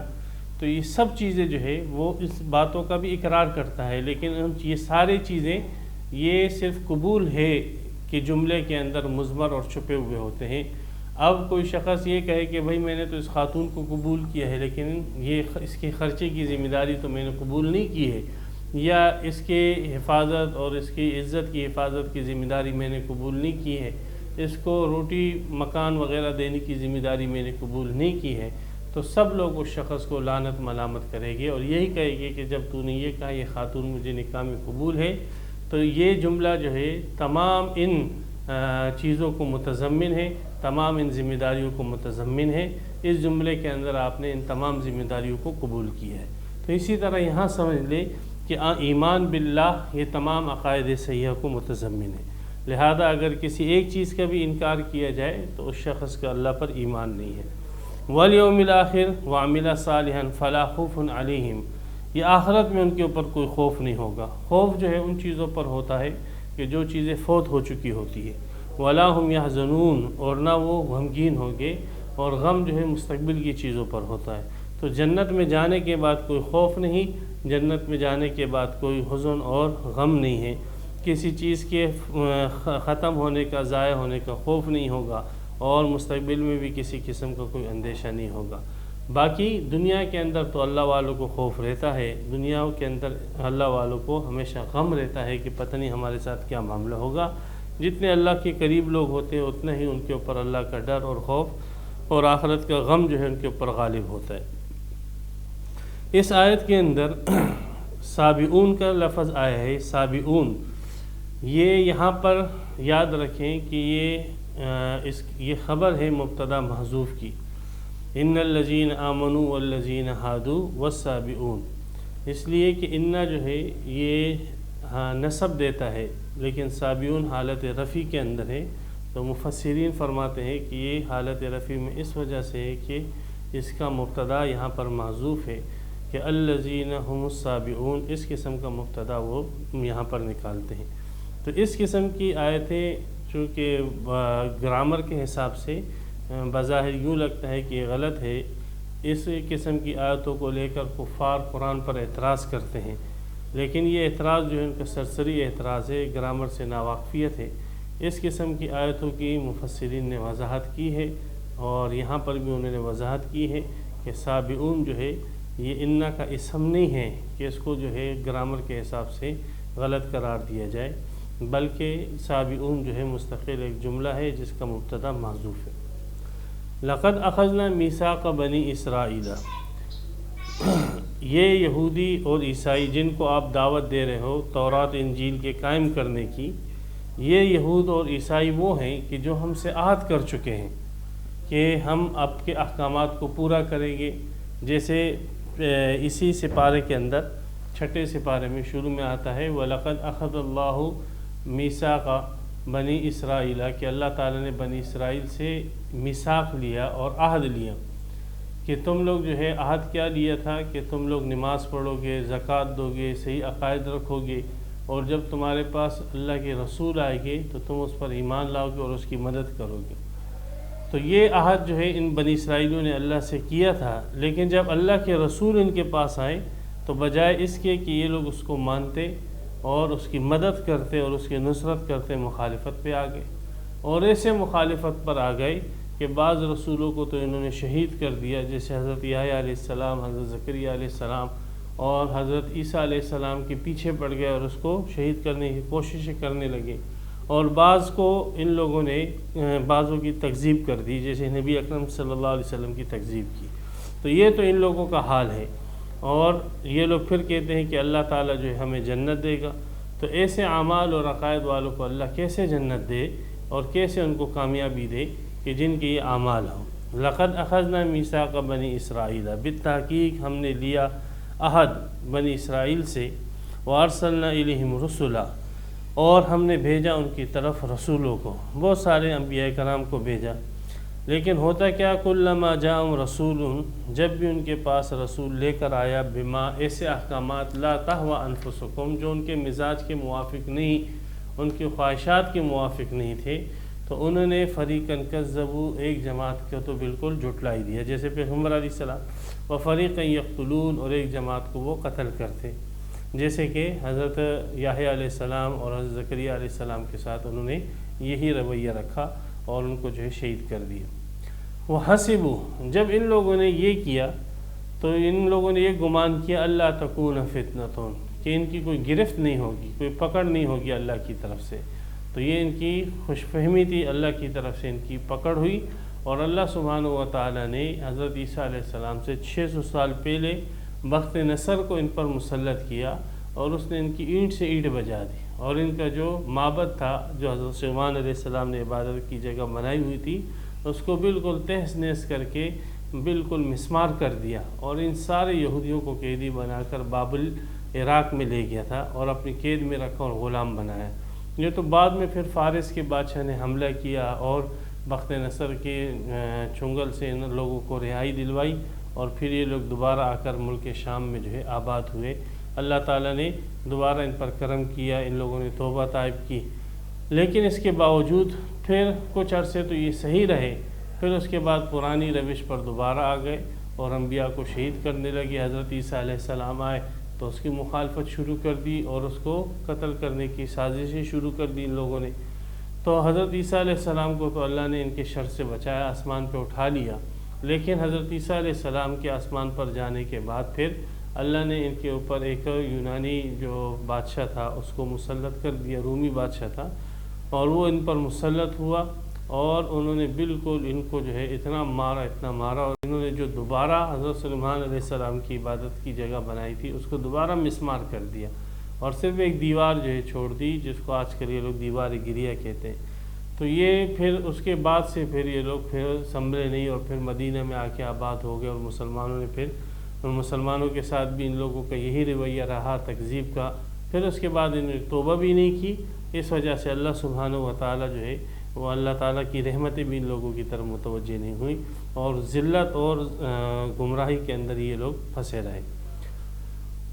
تو یہ سب چیزیں جو ہے وہ اس باتوں کا بھی اقرار کرتا ہے، لیکن یہ ساری چیزیں یہ صرف قبول ہے کہ جملے کے اندر مضمر اور چھپے ہوئے ہوتے ہیں۔ اب کوئی شخص یہ کہے کہ بھائی میں نے تو اس خاتون کو قبول کیا ہے، لیکن یہ اس کے خرچے کی ذمہ داری تو میں نے قبول نہیں کی ہے، یا اس کے حفاظت اور اس کی عزت کی حفاظت کی ذمہ داری میں نے قبول نہیں کی ہے، اس کو روٹی مکان وغیرہ دینے کی ذمہ داری میں نے قبول نہیں کی ہے، تو سب لوگ اس شخص کو لعنت ملامت کرے گے اور یہی کہے گے کہ جب تو نے یہ کہا یہ خاتون مجھے نکاح میں قبول ہے، تو یہ جملہ جو ہے تمام ان چیزوں کو متضمن ہے، تمام ان ذمہ داریوں کو متضمن ہے۔ اس جملے کے اندر آپ نے ان تمام ذمہ داریوں کو قبول کیا ہے۔ تو اسی طرح یہاں سمجھ لے کہ ایمان باللہ یہ تمام عقائد صحیحہ کو متضمن ہے، لہذا اگر کسی ایک چیز کا بھی انکار کیا جائے تو اس شخص کا اللہ پر ایمان نہیں ہے۔ والیوم الآخر وعمل صالحا فلا خوف علیہم، یہ آخرت میں ان کے اوپر کوئی خوف نہیں ہوگا۔ خوف جو ہے ان چیزوں پر ہوتا ہے کہ جو چیزیں فوت ہو چکی ہوتی ہے، ولا هم يحزنون، اور نہ وہ غمگین ہوں گے، اور غم جو ہے مستقبل کی چیزوں پر ہوتا ہے۔ تو جنت میں جانے کے بعد کوئی خوف نہیں، جنت میں جانے کے بعد کوئی حزن اور غم نہیں ہے، کسی چیز کے ختم ہونے کا، ضائع ہونے کا خوف نہیں ہوگا، اور مستقبل میں بھی کسی قسم کا کوئی اندیشہ نہیں ہوگا۔ باقی دنیا کے اندر تو اللہ والوں کو خوف رہتا ہے، دنیا کے اندر اللہ والوں کو ہمیشہ غم رہتا ہے کہ پتہ نہیں ہمارے ساتھ کیا معاملہ ہوگا۔ جتنے اللہ کے قریب لوگ ہوتے ہیں اتنا ہی ان کے اوپر اللہ کا ڈر اور خوف اور آخرت کا غم جو ہے ان کے اوپر غالب ہوتا ہے۔ اس آیت کے اندر سابعون کا لفظ آیا ہے، سابعون، یہ یہاں پر یاد رکھیں کہ یہ خبر ہے مبتدا محذوف کی، ان الذین آمنوا والذین ہادوا والسابعون، اس لیے کہ انا جو ہے یہ نسب دیتا ہے، لیکن سابعون حالت رفع کے اندر ہے، تو مفسرین فرماتے ہیں کہ یہ حالت رفع میں اس وجہ سے ہے کہ اس کا مبتدا یہاں پر محذوف ہے کہ الذین هم السابعون، اس قسم کا مبتدا وہ یہاں پر نکالتے ہیں۔ تو اس قسم کی آیتیں چونکہ گرامر کے حساب سے بظاہر یوں لگتا ہے کہ یہ غلط ہے، اس قسم کی آیتوں کو لے کر کفار قرآن پر اعتراض کرتے ہیں، لیکن یہ اعتراض جو ہے ان کا سرسری اعتراض ہے، گرامر سے ناواقفیت ہے۔ اس قسم کی آیتوں کی مفسرین نے وضاحت کی ہے، اور یہاں پر بھی انہوں نے وضاحت کی ہے کہ سابعون جو ہے یہ انا کا اسم نہیں ہے کہ اس کو جو ہے گرامر کے حساب سے غلط قرار دیا جائے، بلکہ سابعون جو ہے مستقل ایک جملہ ہے جس کا مبتدا محذوف ہے۔ لقد اخذنا میثاق بنی اسرائیل، یہ یہودی اور عیسائی جن کو آپ دعوت دے رہے ہو تورات انجیل کے قائم کرنے کی، یہ یہود اور عیسائی وہ ہیں کہ جو ہم سے عہد کر چکے ہیں کہ ہم آپ کے احکامات کو پورا کریں گے۔ جیسے اسی سپارے کے اندر چھٹے سپارے میں شروع میں آتا ہے وَلَقَدْ أَخَذَ اللَّهُ مِيثَاقَ بنی اسرائیل، کہ اللہ تعالیٰ نے بنی اسرائیل سے میثاق لیا اور عہد لیا کہ تم لوگ جو ہے، عہد کیا لیا تھا کہ تم لوگ نماز پڑھو گے، زکوٰۃ دو گے، صحیح عقائد رکھو گے، اور جب تمہارے پاس اللہ کے رسول آئے گے تو تم اس پر ایمان لاؤ گے اور اس کی مدد کرو گے۔ تو یہ عہد جو ہے ان بنی اسرائیلیوں نے اللہ سے کیا تھا، لیکن جب اللہ کے رسول ان کے پاس آئے تو بجائے اس کے کہ یہ لوگ اس کو مانتے اور اس کی مدد کرتے اور اس کی نصرت کرتے، مخالفت پہ آ گئے، اور ایسے مخالفت پر آ گئے کہ بعض رسولوں کو تو انہوں نے شہید کر دیا، جیسے حضرت یحییٰ علیہ السلام، حضرت زکریا علیہ السلام، اور حضرت عیسیٰ علیہ السلام کے پیچھے پڑ گئے اور اس کو شہید کرنے کی کوششیں کرنے لگے، اور بعض کو ان لوگوں نے بعضوں کی تکذیب کر دی، جیسے نبی اکرم صلی اللہ علیہ وسلم کی تکذیب کی۔ تو یہ تو ان لوگوں کا حال ہے، اور یہ لوگ پھر کہتے ہیں کہ اللہ تعالیٰ جو ہے ہمیں جنت دے گا۔ تو ایسے اعمال اور عقائد والوں کو اللہ کیسے جنت دے اور کیسے ان کو کامیابی دے کہ جن کے یہ اعمال ہوں۔ لقد اخذنا میثاق بنی اسرائیل، بالتحقیق ہم نے لیا عہد بنی اسرائیل سے، وارسلنا الیہم رسلا، اور ہم نے بھیجا ان کی طرف رسولوں کو، بہت سارے انبیاء کرام کو بھیجا، لیکن ہوتا کیا، کلما جاءہم رسول، جب بھی ان کے پاس رسول لے کر آیا، بما، ایسے احکامات، لا تہوی انفسکم، جو ان کے مزاج کے موافق نہیں، ان کی خواہشات کے موافق نہیں تھے، تو انہوں نے فریقاً کذبوا، ایک جماعت کو تو بالکل جھٹلائی دیا، جیسے پیغمبر علیہ السلام، وفریقاً یقتلون، اور ایک جماعت کو وہ قتل کرتے، جیسے کہ حضرت یحییٰ علیہ السلام اور حضرت زکریا علیہ السلام کے ساتھ انہوں نے یہی رویہ رکھا اور ان کو جو ہے شہید کر دیا۔ وَحَسِبُوا، جب ان لوگوں نے یہ کیا تو ان لوگوں نے یہ گمان کیا اللہ تکون فتنۃ، کہ ان کی کوئی گرفت نہیں ہوگی، کوئی پکڑ نہیں ہوگی اللہ کی طرف سے۔ تو یہ ان کی خوش فہمی تھی، اللہ کی طرف سے ان کی پکڑ ہوئی، اور اللہ سبحانہ و تعالیٰ نے حضرت عیسیٰ علیہ السلام سے 600 سال پہلے بخت نصر کو ان پر مسلط کیا، اور اس نے ان کی اینٹ سے اینٹ بجا دی، اور ان کا جو معبد تھا، جو حضرت سلیمان علیہ السلام نے عبادت کی جگہ بنائی ہوئی تھی، اس کو بالکل تہس نہس کر کے بالکل مسمار کر دیا، اور ان سارے یہودیوں کو قیدی بنا کر بابل عراق میں لے گیا تھا اور اپنی قید میں رکھا اور غلام بنایا۔ یہ تو بعد میں پھر فارس کے بادشاہ نے حملہ کیا اور بخت نصر کے چنگل سے ان لوگوں کو رہائی دلوائی، اور پھر یہ لوگ دوبارہ آ کر ملک شام میں جو ہے آباد ہوئے۔ اللہ تعالیٰ نے دوبارہ ان پر کرم کیا، ان لوگوں نے توبہ طائب کی، لیکن اس کے باوجود پھر کچھ عرصے تو یہ صحیح رہے، پھر اس کے بعد پرانی روش پر دوبارہ آ گئے اور انبیاء کو شہید کرنے لگے۔ حضرت عیسیٰ علیہ السلام آئے تو اس کی مخالفت شروع کر دی اور اس کو قتل کرنے کی سازشیں شروع کر دی ان لوگوں نے۔ تو حضرت عیسیٰ علیہ السلام کو تو اللہ نے ان کے شر سے بچایا، آسمان پہ اٹھا لیا، لیکن حضرت عیسیٰ علیہ السلام کے آسمان پر جانے کے بعد پھر اللہ نے ان کے اوپر ایک یونانی جو بادشاہ تھا اس کو مسلط کر دیا، رومی بادشاہ تھا، اور وہ ان پر مسلط ہوا اور انہوں نے بالکل ان کو جو ہے اتنا مارا، اور انہوں نے جو دوبارہ حضرت سلیمان علیہ السلام کی عبادت کی جگہ بنائی تھی اس کو دوبارہ مسمار کر دیا، اور صرف ایک دیوار جو ہے چھوڑ دی، جس کو آج کل یہ لوگ دیوار گریہ کہتے ہیں۔ تو یہ پھر اس کے بعد سے پھر یہ لوگ پھر سنبھلے نہیں، اور پھر مدینہ میں آ کے آباد ہو گئے، اور مسلمانوں نے پھر مسلمانوں کے ساتھ بھی ان لوگوں کا یہی رویہ رہا تکذیب کا۔ پھر اس کے بعد انہوں نے توبہ بھی نہیں کی، اس وجہ سے اللہ سبحانہ و تعالیٰ جو ہے وہ اللہ تعالیٰ کی رحمتیں بھی ان لوگوں کی طرف متوجہ نہیں ہوئیں، اور ذلت اور گمراہی کے اندر یہ لوگ پھنسے رہے۔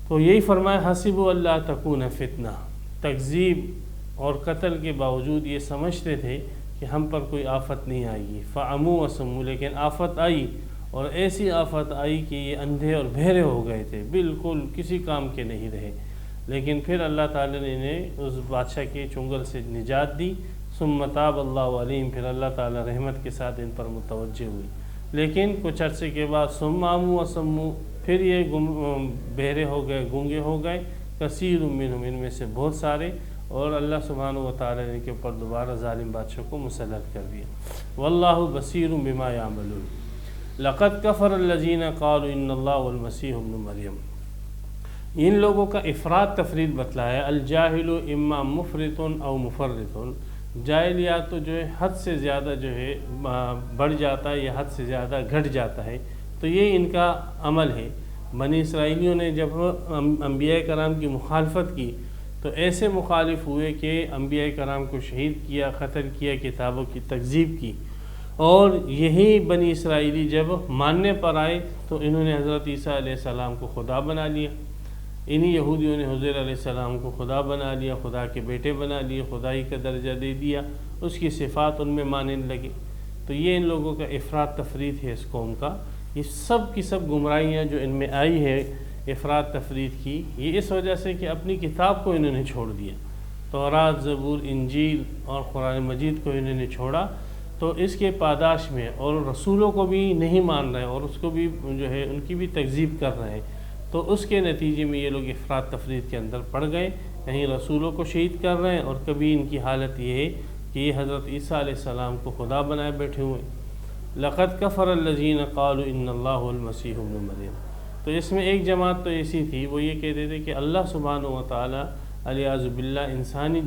تو یہی فرمایا حسبوا اللہ تکون فتنہ، تکذیب اور قتل کے باوجود یہ سمجھتے تھے کہ ہم پر کوئی آفت نہیں آئے گی، فعموا وصموا، لیکن آفت آئی، اور ایسی آفت آئی کہ یہ اندھے اور بہرے ہو گئے تھے، بالکل کسی کام کے نہیں رہے۔ لیکن پھر اللہ تعالیٰ نے انہیں اس بادشاہ کے چنگل سے نجات دی، ثم تاب اللہ علیہم، پھر اللہ تعالیٰ رحمت کے ساتھ ان پر متوجہ ہوئی۔ لیکن کچھ عرصے کے بعد ثم عموا وصموا، پھر یہ بہرے ہو گئے، گونگے ہو گئے، کثیر منہم، ان میں سے بہت سارے، اور اللہ سبحانہ و تعالیٰ نے ان کے اوپر دوبارہ ظالم بادشاہ کو مسلط کر دیا۔ واللہ بصیر بما یعملون، لقد کفر الذین قالوا ان اللہ والمسیح ابن مریم۔ ان لوگوں کا افراد تفرید بتلایا، الجاہل اما مفرط او مفرط، جاہل یا تو جو ہے حد سے زیادہ جو ہے بڑھ جاتا ہے یا حد سے زیادہ گھٹ جاتا ہے، تو یہ ان کا عمل ہے۔ بنی اسرائیلیوں نے جب انبیاء کرام کی مخالفت کی تو ایسے مخالف ہوئے کہ انبیاء کرام کو شہید کیا، قتل کیا، کتابوں کی تکذیب کی، اور یہی بنی اسرائیلی جب ماننے پر آئے تو انہوں نے حضرت عیسیٰ علیہ السلام کو خدا بنا لیا، انہی یہودیوں نے حضیر علیہ السلام کو خدا بنا لیا، خدا کے بیٹے بنا لیے، خدائی کا درجہ دے دیا، اس کی صفات ان میں ماننے لگے۔ تو یہ ان لوگوں کا افراد تفرید ہے اس قوم کا۔ یہ سب کی سب گمراہیاں جو ان میں آئی ہے افراد تفرید کی، یہ اس وجہ سے کہ اپنی کتاب کو انہوں نے چھوڑ دیا، تورات، زبور، انجیل اور قرآن مجید کو انہوں نے چھوڑا، تو اس کے پاداش میں، اور رسولوں کو بھی نہیں مان رہے، اور اس کو بھی جو ہے ان کی بھی تکذیب کر رہے ہیں، تو اس کے نتیجے میں یہ لوگ افراد تفرید کے اندر پڑ گئے، کہیں رسولوں کو شہید کر رہے ہیں، اور کبھی ان کی حالت یہ ہے کہ یہ حضرت عیسیٰ علیہ السلام کو خدا بنائے بیٹھے ہوئے۔ لقد کفر الذین قالوا ان اللہ والمسیح ابن مریم۔ تو اس میں ایک جماعت تو ایسی تھی، وہ یہ کہتے تھے کہ اللہ سبحانہ و تعالیٰ علیہ باللہ انسانی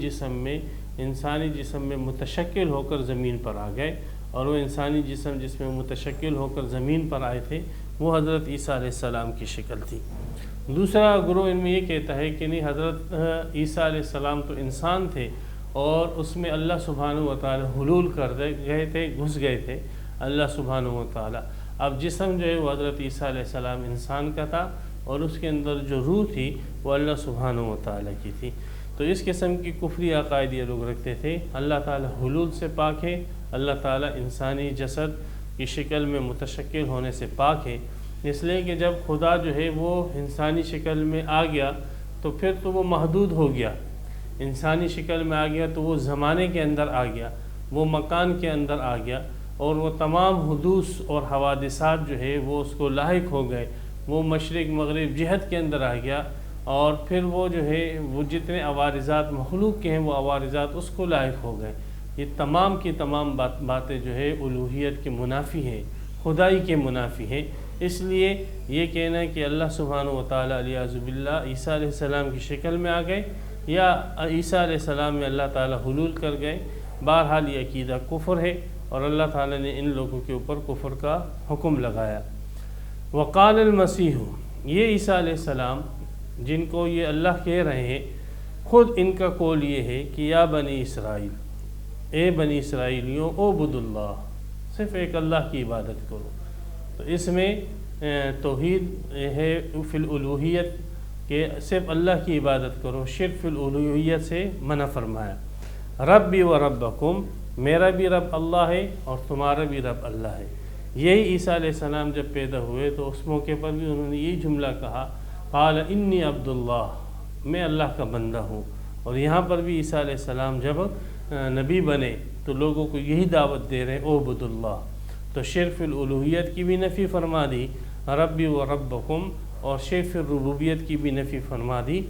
جسم میں متشکل ہو کر زمین پر آ گئے، اور وہ انسانی جسم جس میں متشکل ہو کر زمین پر آئے تھے وہ حضرت عیسیٰ علیہ السلام کی شکل تھی۔ دوسرا گروہ ان میں یہ کہتا ہے کہ نہیں، حضرت عیسیٰ علیہ السلام تو انسان تھے، اور اس میں اللہ سبحانہ و تعالیٰ حلول کر گئے تھے، گھس گئے تھے اللہ سبحانہ و تعالیٰ۔ اب جسم جو ہے وہ حضرت عیسیٰ علیہ السلام انسان کا تھا، اور اس کے اندر جو روح تھی وہ اللہ سبحانہ و تعالیٰ کی تھی۔ تو اس قسم کی کفری عقائد یہ لوگ رکھتے تھے۔ اللہ تعالیٰ حلول سے پاک ہے، اللہ تعالیٰ انسانی جسد کی شکل میں متشکل ہونے سے پاک ہے، اس لیے کہ جب خدا جو ہے وہ انسانی شکل میں آ گیا تو پھر تو وہ محدود ہو گیا، انسانی شکل میں آ گیا تو وہ زمانے کے اندر آ گیا، وہ مکان کے اندر آ گیا، اور وہ تمام حدوث اور حوادثات جو ہے وہ اس کو لاحق ہو گئے، وہ مشرق مغرب جہت کے اندر آ گیا، اور پھر وہ جو ہے وہ جتنے عوارضات مخلوق کے ہیں وہ عوارضات اس کو لاحق ہو گئے۔ یہ تمام کی تمام باتیں جو ہے الوہیت کے منافی ہیں، خدائی کے منافی ہیں۔ اس لیے یہ کہنا ہے کہ اللہ سبحانہ و تعالیٰ علیہ باللہ عیسیٰ علیہ السلام کی شکل میں آ گئے، یا عیسیٰ علیہ السلام میں اللہ تعالیٰ حلول کر گئے، بہرحال یہ عقیدہ کفر ہے، اور اللہ تعالیٰ نے ان لوگوں کے اوپر کفر کا حکم لگایا۔ وقال المسیح، یہ عیسیٰ علیہ السلام جن کو یہ اللہ کہہ رہے ہیں، خود ان کا قول یہ ہے کہ یا بنی اسرائیل، اے بنی اسرائیلیوں، اعبدوا اللہ، صرف ایک اللہ کی عبادت کرو۔ تو اس میں توحید ہے فی الالوہیت کہ صرف اللہ کی عبادت کرو، شرک فی الالوہیت سے منع فرمایا۔ ربی و ربکم، میرا بھی رب اللہ ہے اور تمہارا بھی رب اللہ ہے۔ یہی عیسیٰ علیہ السلام جب پیدا ہوئے تو اس موقع پر بھی انہوں نے یہی جملہ کہا، قال انی عبد اللہ، میں اللہ کا بندہ ہوں۔ اور یہاں پر بھی عیسیٰ علیہ السلام جب نبی بنے تو لوگوں کو یہی دعوت دے رہے اعبد اللہ، تو شرف الالوہیت کی بھی نفی فرما دی ربی و ربکم، اور شرف الربوبیت کی بھی نفی فرما دی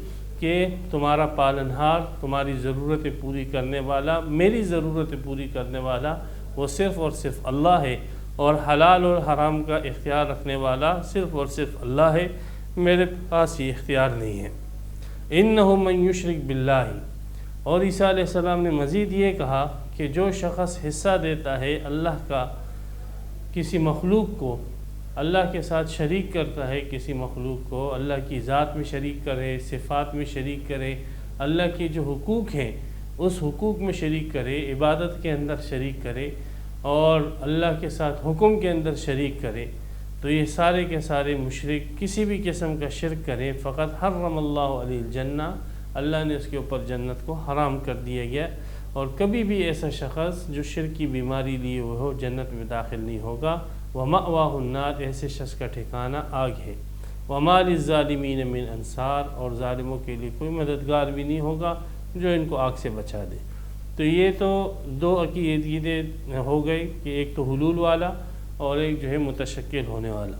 کہ تمہارا پالنہار، تمہاری ضرورتیں پوری کرنے والا، میری ضرورتیں پوری کرنے والا وہ صرف اور صرف اللہ ہے، اور حلال اور حرام کا اختیار رکھنے والا صرف اور صرف اللہ ہے، میرے پاس یہ اختیار نہیں ہے۔ انہ من یشرک باللہ، اور عیسیٰ علیہ السلام نے مزید یہ کہا کہ جو شخص حصہ دیتا ہے اللہ کا کسی مخلوق کو، اللہ کے ساتھ شریک کرتا ہے کسی مخلوق کو، اللہ کی ذات میں شریک کرے، صفات میں شریک کرے، اللہ کے جو حقوق ہیں اس حقوق میں شریک کرے، عبادت کے اندر شریک کرے اور اللہ کے ساتھ حکم کے اندر شریک کرے، تو یہ سارے کے سارے مشرک کسی بھی قسم کا شرک کریں، فقط حرم اللہ علیہ الجنہ، اللہ نے اس کے اوپر جنت کو حرام کر دیا گیا، اور کبھی بھی ایسا شخص جو شرک کی بیماری لیے ہوئے ہو جنت میں داخل نہیں ہوگا۔ وَمَأْوَاهُ النَّارُ، ایسے شخص کا ٹھکانہ آگ ہے۔ وَمَا لِلظَّالِمِينَ مِنْ انصار، اور ظالموں کے لیے کوئی مددگار بھی نہیں ہوگا جو ان کو آگ سے بچا دے۔ تو یہ تو دو عقیدے ہو گئے کہ ایک تو حلول والا اور ایک جو ہے متشکل ہونے والا۔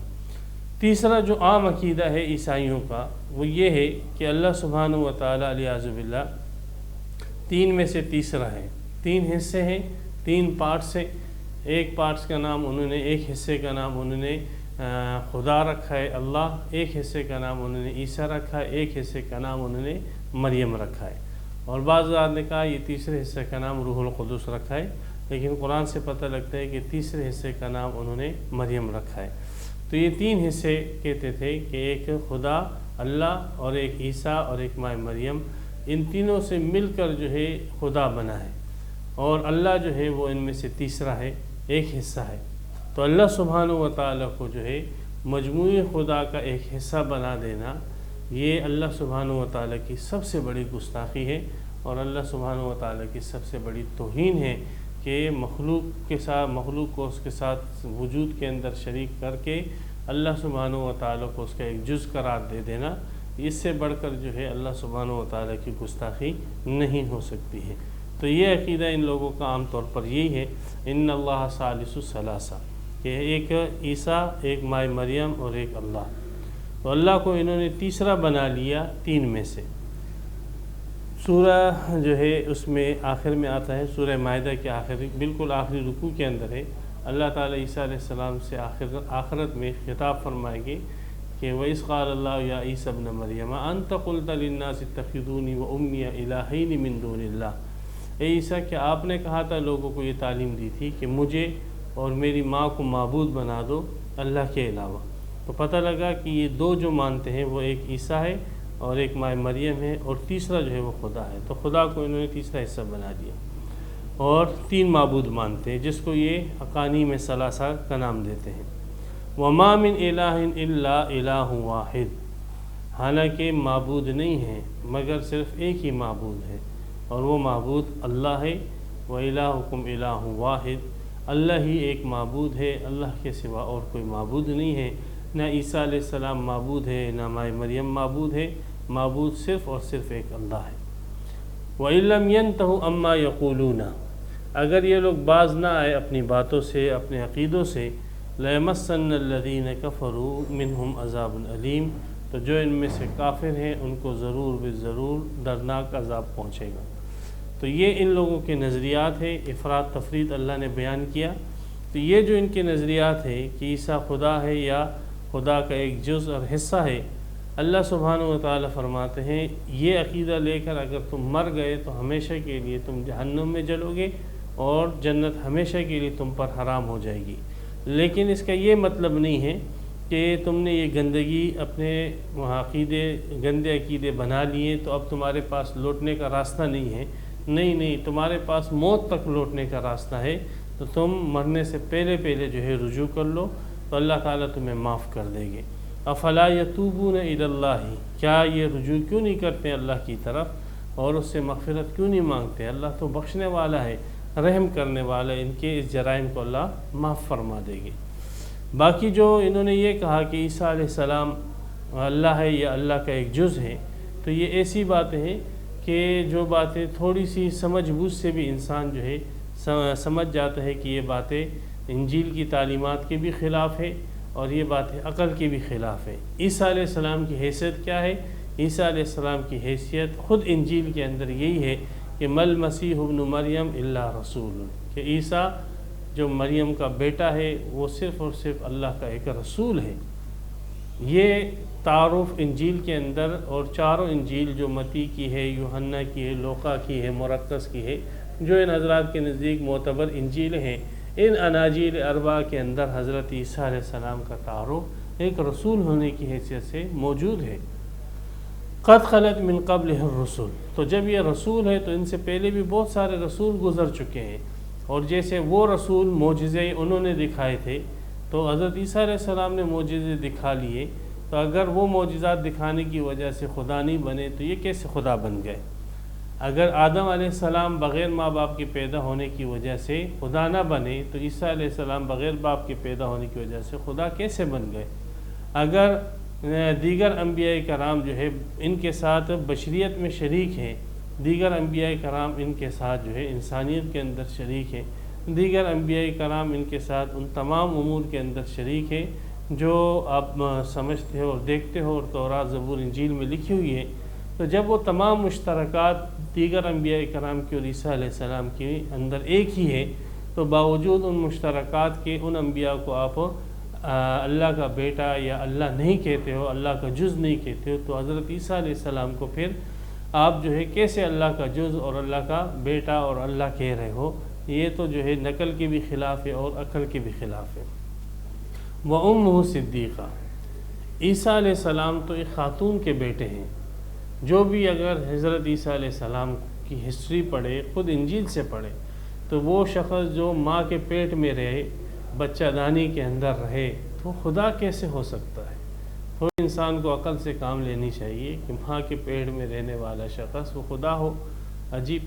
تیسرا جو عام عقیدہ ہے عیسائیوں کا وہ یہ ہے کہ اللہ سبحانہ و تعالیٰ علیہ باللہ تین میں سے تیسرا ہے، تین حصے ہیں، تین پارٹس ہیں۔ ایک پارٹس کا نام انہوں نے، ایک حصے کا نام انہوں نے خدا رکھا ہے اللہ، ایک حصے کا نام انہوں نے عیسیٰ رکھا ہے، ایک حصے کا نام انہوں نے مریم رکھا ہے، اور بعض حضرات نے کہا یہ تیسرے حصے کا نام روح القدس رکھا ہے، لیکن قرآن سے پتہ لگتا ہے کہ تیسرے حصے کا نام انہوں نے مریم رکھا ہے۔ تو یہ تین حصے کہتے تھے کہ ایک خدا اللہ اور ایک عیسیٰ اور ایک ماں مریم، ان تینوں سے مل کر جو ہے خدا بنا ہے، اور اللہ جو ہے وہ ان میں سے تیسرا ہے، ایک حصہ ہے۔ تو اللہ سبحانہ و تعالیٰ کو جو ہے مجموعی خدا کا ایک حصہ بنا دینا، یہ اللہ سبحانہ و تعالیٰ کی سب سے بڑی گستاخی ہے، اور اللہ سبحانہ و تعالیٰ کی سب سے بڑی توہین ہے کہ مخلوق کو اس کے ساتھ وجود کے اندر شریک کر کے اللہ سبحانہ و تعالیٰ کو اس کا ایک جز قرار دے دینا، اس سے بڑھ کر جو ہے اللہ سبحانہ و تعالیٰ کی گستاخی نہیں ہو سکتی ہے۔ تو یہ عقیدہ ان لوگوں کا عام طور پر یہی ہے، ان اللہ ثالث ثلاثہ، کہ ایک عیسیٰ، ایک ماں مریم اور ایک اللہ۔ تو اللہ کو انہوں نے تیسرا بنا لیا تین میں سے۔ سورہ جو ہے اس میں آخر میں آتا ہے، سورہ مائدہ کے بالکل آخری رکوع کے اندر ہے، اللہ تعالیٰ عیسیٰ علیہ السلام سے آخرت میں خطاب فرمائے گے کہ وَإِذْ قَالَ اللَّهُ يَا عِيسَى ابْنَ مَرْيَمَ أَنْتَ قُلْتَ لِلنَّاسِ اتَّخِذُونِي وَأُمِّيَ إِلَٰهَيْنِ مِن دُونِ اللَّهِ، اے عیسیٰ کہ آپ نے کہا تھا، لوگوں کو یہ تعلیم دی تھی کہ مجھے اور میری ماں کو معبود بنا دو اللہ کے علاوہ۔ تو پتہ لگا کہ یہ دو جو مانتے ہیں وہ ایک عیسیٰ ہے اور ایک ماں مریم ہے، اور تیسرا جو ہے وہ خدا ہے۔ تو خدا کو انہوں نے تیسرا حصہ بنا دیا اور تین معبود مانتے ہیں، جس کو یہ اقانیم ثلاثہ کا نام دیتے ہیں۔ وَمَا مِنْ إِلَٰهٍ إِلَّا إِلَٰهٌ وَاحِدٌ، حالانکہ معبود نہیں ہے مگر صرف ایک ہی معبود ہے، اور وہ معبود اللہ ہے۔ وَإِلَٰهُكُمْ إِلَٰهٌ وَاحِدٌ، اللہ ہی ایک معبود ہے، اللہ کے سوا اور کوئی معبود نہیں ہے۔ نہ عیسیٰ علیہ السلام معبود ہے، نہ ماں مریم معبود ہے، معبود صرف اور صرف ایک اللہ ہے۔ وَإِن لَّمْ يَنْتَهُوا عَمَّا يَقُولُونَ، اگر یہ لوگ باز نہ آئے اپنی باتوں سے، اپنے عقیدوں سے، لَيَمَسَّنَّ الَّذِينَ كَفَرُوا مِنْهُمْ عَذَابٌ أَلِيمٌ، تو جو ان میں سے کافر ہیں ان کو ضرور بالضرور دردناک عذاب پہنچے گا۔ تو یہ ان لوگوں کے نظریات ہیں، افراد تفرید اللہ نے بیان کیا۔ تو یہ جو ان کے نظریات ہے کہ عیسیٰ خدا ہے یا خدا کا ایک جز اور حصہ ہے، اللہ سبحانہ و تعالیٰ فرماتے ہیں یہ عقیدہ لے کر اگر تم مر گئے تو ہمیشہ کے لیے تم جہنم میں جلو گے، اور جنت ہمیشہ کے لیے تم پر حرام ہو جائے گی۔ لیکن اس کا یہ مطلب نہیں ہے کہ تم نے یہ گندگی اپنے گندے عقیدے بنا لیے تو اب تمہارے پاس لوٹنے کا راستہ نہیں ہے۔ نہیں، تمہارے پاس موت تک لوٹنے کا راستہ ہے، تو تم مرنے سے پہلے جو ہے رجوع کر لو تو اللہ تعالیٰ تمہیں معاف کر دے گے۔ افلا یتوبون الی اللہ، کیا یہ رجوع کیوں نہیں کرتے اللہ کی طرف اور اس سے مغفرت کیوں نہیں مانگتے؟ اللہ تو بخشنے والا ہے، رحم کرنے والا ہے، ان کے اس جرائم کو اللہ معاف فرما دے گے۔ باقی جو انہوں نے یہ کہا کہ عیسیٰ علیہ السلام اللہ ہے یا اللہ کا ایک جز ہے، تو یہ ایسی باتیں ہیں کہ جو باتیں تھوڑی سی سمجھ بوجھ سے بھی انسان جو ہے سمجھ جاتا ہے کہ یہ باتیں انجیل کی تعلیمات کے بھی خلاف ہے اور یہ باتیں عقل کے بھی خلاف ہے۔ عیسیٰ علیہ السلام کی حیثیت کیا ہے؟ عیسیٰ علیہ السلام کی حیثیت خود انجیل کے اندر یہی ہے کہ مل مسیح ابن مریم الا رسول، کہ عیسیٰ جو مریم کا بیٹا ہے وہ صرف اور صرف اللہ کا ایک رسول ہے۔ یہ تعارف انجیل کے اندر، اور چاروں انجیل جو متی کی ہے، یوحنا کی ہے، لوقا کی ہے، مرقس کی ہے، جو ان حضرات کے نزدیک معتبر انجیل ہیں، ان اناجیل اربعہ کے اندر حضرت عیسیٰ علیہ السلام کا تعارف ایک رسول ہونے کی حیثیت سے موجود ہے۔ قد خلت من قبلہ الرسل، تو جب یہ رسول ہے تو ان سے پہلے بھی بہت سارے رسول گزر چکے ہیں، اور جیسے وہ رسول معجزے انہوں نے دکھائے تھے تو حضرت عیسیٰ علیہ السلام نے معجزے دکھا لیے، تو اگر وہ معجزات دکھانے کی وجہ سے خدا نہیں بنے تو یہ کیسے خدا بن گئے؟ اگر آدم علیہ السلام بغیر ماں باپ کے پیدا ہونے کی وجہ سے خدا نہ بنے تو عیسیٰ علیہ السلام بغیر باپ کے پیدا ہونے کی وجہ سے خدا کیسے بن گئے؟ اگر دیگر انبیاء کرام جو ہے ان کے ساتھ بشریت میں شریک ہیں، دیگر انبیاء کرام ان کے ساتھ جو ہے انسانیت کے اندر شریک ہیں، دیگر انبیاء کرام ان کے ساتھ ان تمام امور کے اندر شریک ہیں جو آپ سمجھتے ہو اور دیکھتے ہو اور تورات زبور انجیل میں لکھی ہوئی ہے، تو جب وہ تمام مشترکات دیگر انبیاء کرام کی اور عیسیٰ علیہ السلام کے اندر ایک ہی ہے، تو باوجود ان مشترکات کے ان انبیاء کو آپ اللہ کا بیٹا یا اللہ نہیں کہتے ہو، اللہ کا جز نہیں کہتے ہو، تو حضرت عیسیٰ علیہ السلام کو پھر آپ جو ہے کیسے اللہ کا جز اور اللہ کا بیٹا اور اللہ کہہ رہے ہو؟ یہ تو جو ہے نقل کے بھی خلاف ہے اور عقل کے بھی خلاف ہے۔ وَأُمُّهُ صِدِّیقَةٌ، عیسیٰ علیہ السلام تو ایک خاتون کے بیٹے ہیں۔ جو بھی اگر حضرت عیسیٰ علیہ السلام کی ہسٹری پڑھے، خود انجیل سے پڑھے، تو وہ شخص جو ماں کے پیٹ میں رہے، بچہ دانی کے اندر رہے، تو خدا کیسے ہو سکتا ہے؟ تو انسان کو عقل سے کام لینی چاہیے کہ ماں کے پیٹ میں رہنے والا شخص وہ خدا ہو، عجیب۔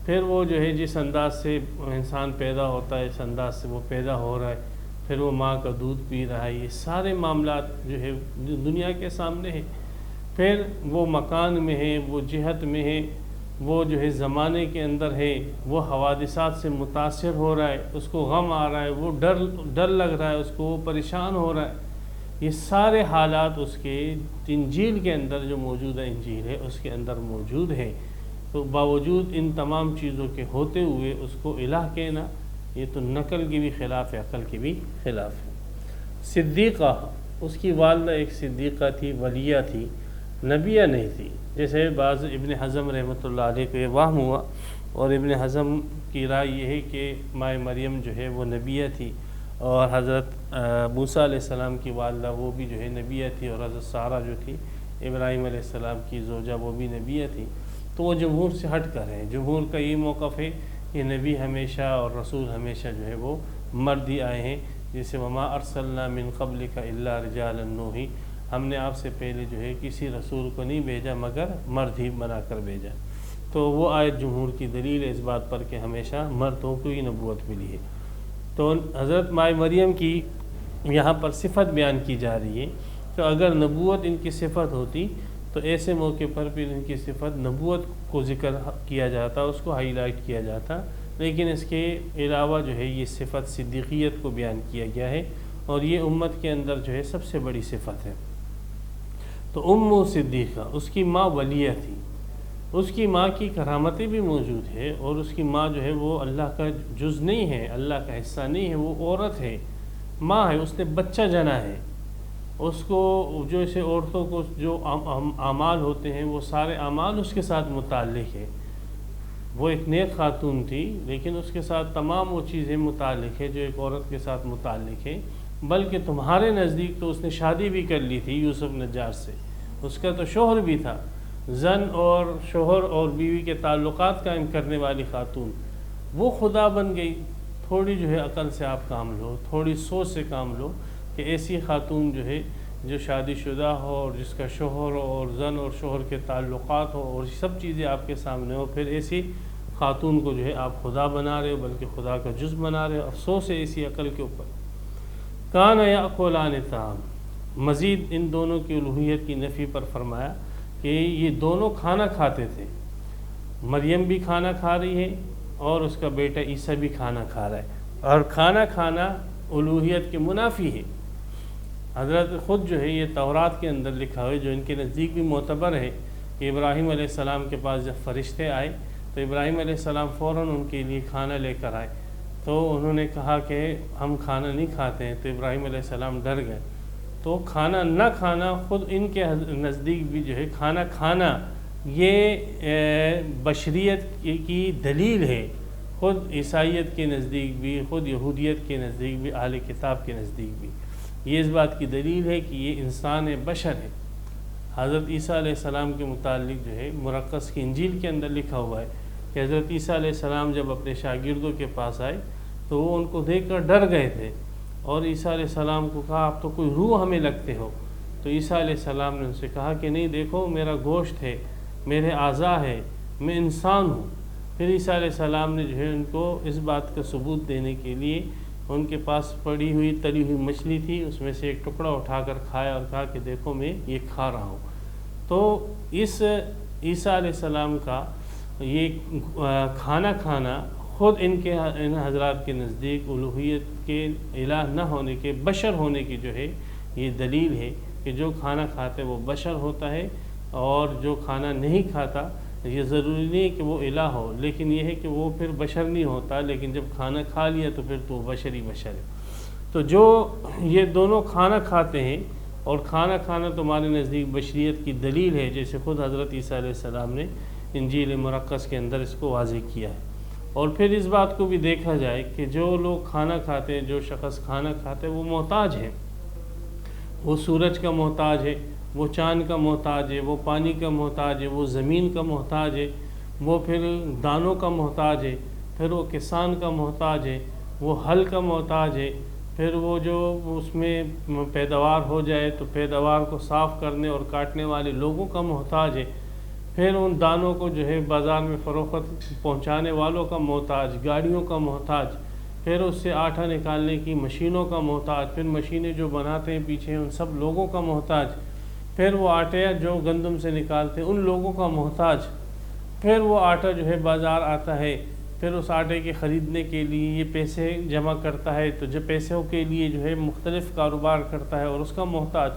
پھر وہ جو ہے جس انداز سے انسان پیدا ہوتا ہے، اس انداز سے وہ پیدا ہو رہا ہے، پھر وہ ماں کا دودھ پی رہا ہے، یہ سارے معاملات جو ہے دنیا کے سامنے ہیں۔ پھر وہ مکان میں ہے، وہ جہت میں ہے، وہ جو ہے زمانے کے اندر ہے، وہ حوادثات سے متاثر ہو رہا ہے، اس کو غم آ رہا ہے، وہ ڈر لگ رہا ہے اس کو، وہ پریشان ہو رہا ہے۔ یہ سارے حالات اس کے انجیل کے اندر جو موجودہ انجیل ہے اس کے اندر موجود ہے، تو باوجود ان تمام چیزوں کے ہوتے ہوئے اس کو الہ کہنا، یہ تو نقل کی بھی خلاف ہے، عقل کی بھی خلاف ہے۔ صدیقہ، اس کی والدہ ایک صدیقہ تھی، ولیہ تھی، نبیہ نہیں تھی۔ جیسے بعض ابن حزم رحمۃ اللہ علیہ کو یہ وہم ہوا، اور ابن حزم کی رائے یہ ہے کہ مائے مریم جو ہے وہ نبیہ تھی، اور حضرت موسیٰ علیہ السلام کی والدہ وہ بھی جو ہے نبیہ تھی، اور حضرت سارہ جو تھی ابراہیم علیہ السلام کی زوجہ وہ بھی نبیہ تھی۔ تو وہ جمہور سے ہٹ کر ہیں۔ جمہور کا یہ موقف ہے کہ نبی ہمیشہ اور رسول ہمیشہ جو ہے وہ مرد ہی آئے ہیں، جیسے وما ارسلنا من قبلک الا رجالا نوحی، ہم نے آپ سے پہلے جو ہے کسی رسول کو نہیں بھیجا مگر مرد ہی بنا کر بھیجا۔ تو وہ آیت جمہور کی دلیل ہے اس بات پر کہ ہمیشہ مردوں کو ہی نبوت ملی ہے۔ تو حضرت مائے مریم کی یہاں پر صفت بیان کی جا رہی ہے، تو اگر نبوت ان کی صفت ہوتی تو ایسے موقع پر پھر ان کی صفت نبوت کو ذکر کیا جاتا، اس کو ہائی لائٹ کیا جاتا، لیکن اس کے علاوہ جو ہے یہ صفت صدیقیت کو بیان کیا گیا ہے، اور یہ امت کے اندر جو ہے سب سے بڑی صفت ہے۔ تو صدیقہ، اس کی ماں ولیہ تھی، اس کی ماں کی کرامتیں بھی موجود ہے، اور اس کی ماں جو ہے وہ اللہ کا جز نہیں ہے، اللہ کا حصہ نہیں ہے، وہ عورت ہے، ماں ہے، اس نے بچہ جنا ہے۔ اس کو جو اسے عورتوں کو جو اعمال ہوتے ہیں وہ سارے اعمال اس کے ساتھ متعلق ہے۔ وہ ایک نیک خاتون تھی، لیکن اس کے ساتھ تمام وہ چیزیں متعلق ہے جو ایک عورت کے ساتھ متعلق ہے، بلکہ تمہارے نزدیک تو اس نے شادی بھی کر لی تھی یوسف نجار سے، اس کا تو شوہر بھی تھا، زن اور شوہر اور بیوی کے تعلقات قائم کرنے والی خاتون، وہ خدا بن گئی۔ تھوڑی جو ہے عقل سے آپ کام لو، تھوڑی سوچ سے کام لو کہ ایسی خاتون جو ہے جو شادی شدہ ہو اور جس کا شوہر ہو اور زن اور شوہر کے تعلقات ہو اور سب چیزیں آپ کے سامنے ہو، پھر ایسی خاتون کو جو ہے آپ خدا بنا رہے ہو، بلکہ خدا کا جز بنا رہے ہو۔ افسوس ہے ایسی عقل کے اوپر۔ کان یاکلان الطعام، مزید ان دونوں کی الوہیت کی نفی پر فرمایا کہ یہ دونوں کھانا کھاتے تھے، مریم بھی کھانا کھا رہی ہے اور اس کا بیٹا عیسیٰ بھی کھانا کھا رہا ہے، اور کھانا کھانا الوہیت کے منافی ہے۔ حضرت خود جو ہے یہ تورات کے اندر لکھا ہوئے، جو ان کے نزدیک بھی معتبر ہے، کہ ابراہیم علیہ السلام کے پاس جب فرشتے آئے تو ابراہیم علیہ السلام فوراً ان کے لیے کھانا لے کر آئے، تو انہوں نے کہا کہ ہم کھانا نہیں کھاتے ہیں، تو ابراہیم علیہ السلام ڈر گئے۔ تو کھانا نہ کھانا خود ان کے نزدیک بھی جو ہے کھانا کھانا یہ بشریت کی دلیل ہے، خود عیسائیت کے نزدیک بھی، خود یہودیت کے نزدیک بھی، اہل کتاب کے نزدیک بھی یہ اس بات کی دلیل ہے کہ یہ انسان بشر ہے۔ حضرت عیسیٰ علیہ السلام کے متعلق جو ہے مرقس کی انجیل کے اندر لکھا ہوا ہے کہ حضرت عیسیٰ علیہ السلام جب اپنے شاگردوں کے پاس آئے تو وہ ان کو دیکھ کر ڈر گئے تھے، اور عیسیٰ علیہ السلام کو کہا آپ تو کوئی روح ہمیں لگتے ہو۔ تو عیسیٰ علیہ السلام نے ان سے کہا کہ نہیں، دیکھو میرا گوشت ہے، میرے اعضاء ہے، میں انسان ہوں۔ پھر عیسیٰ علیہ السلام نے جو ہے ان کو اس بات کا ثبوت دینے کے لیے ان کے پاس پڑی ہوئی تلی ہوئی مچھلی تھی، اس میں سے ایک ٹکڑا اٹھا کر کھایا اور کہا کہ دیکھو میں یہ کھا رہا ہوں۔ تو اس عیسیٰ علیہ السلام کا یہ کھانا کھانا خود ان حضرات کے نزدیک الوہیت کے الہ نہ ہونے کے، بشر ہونے کی جو ہے یہ دلیل ہے کہ جو کھانا کھاتے وہ بشر ہوتا ہے، اور جو کھانا نہیں کھاتا یہ ضروری نہیں کہ وہ الہ ہو، لیکن یہ ہے کہ وہ پھر بشر نہیں ہوتا، لیکن جب کھانا کھا لیا تو پھر تو بشر ہی بشر ہے۔ تو جو یہ دونوں کھانا کھاتے ہیں، اور کھانا کھانا تمہارے نزدیک بشریت کی دلیل ہے، جیسے خود حضرت عیسیٰ علیہ السلام نے انجیل مرقس کے اندر اس کو واضح کیا ہے۔ اور پھر اس بات کو بھی دیکھا جائے کہ جو لوگ کھانا کھاتے ہیں، جو شخص کھانا کھاتے ہیں وہ محتاج ہے، وہ سورج کا محتاج ہے، وہ چاند کا محتاج ہے، وہ پانی کا محتاج ہے، وہ زمین کا محتاج ہے، وہ پھر دانوں کا محتاج ہے، پھر وہ کسان کا محتاج ہے، وہ ہل کا محتاج ہے، پھر وہ جو اس میں پیداوار ہو جائے تو پیداوار کو صاف کرنے اور کاٹنے والے لوگوں کا محتاج ہے، پھر ان دانوں کو جو ہے بازار میں فروخت پہنچانے والوں کا محتاج، گاڑیوں کا محتاج، پھر اس سے آٹا نکالنے کی مشینوں کا محتاج، پھر مشینیں جو بناتے ہیں پیچھے ان سب لوگوں کا محتاج، پھر وہ آٹے جو گندم سے نکالتے ہیں ان لوگوں کا محتاج، پھر وہ آٹا جو ہے بازار آتا ہے، پھر اس آٹے کے خریدنے کے لیے یہ پیسے جمع کرتا ہے، تو جو پیسوں کے لیے جو ہے مختلف کاروبار کرتا ہے اور اس کا محتاج،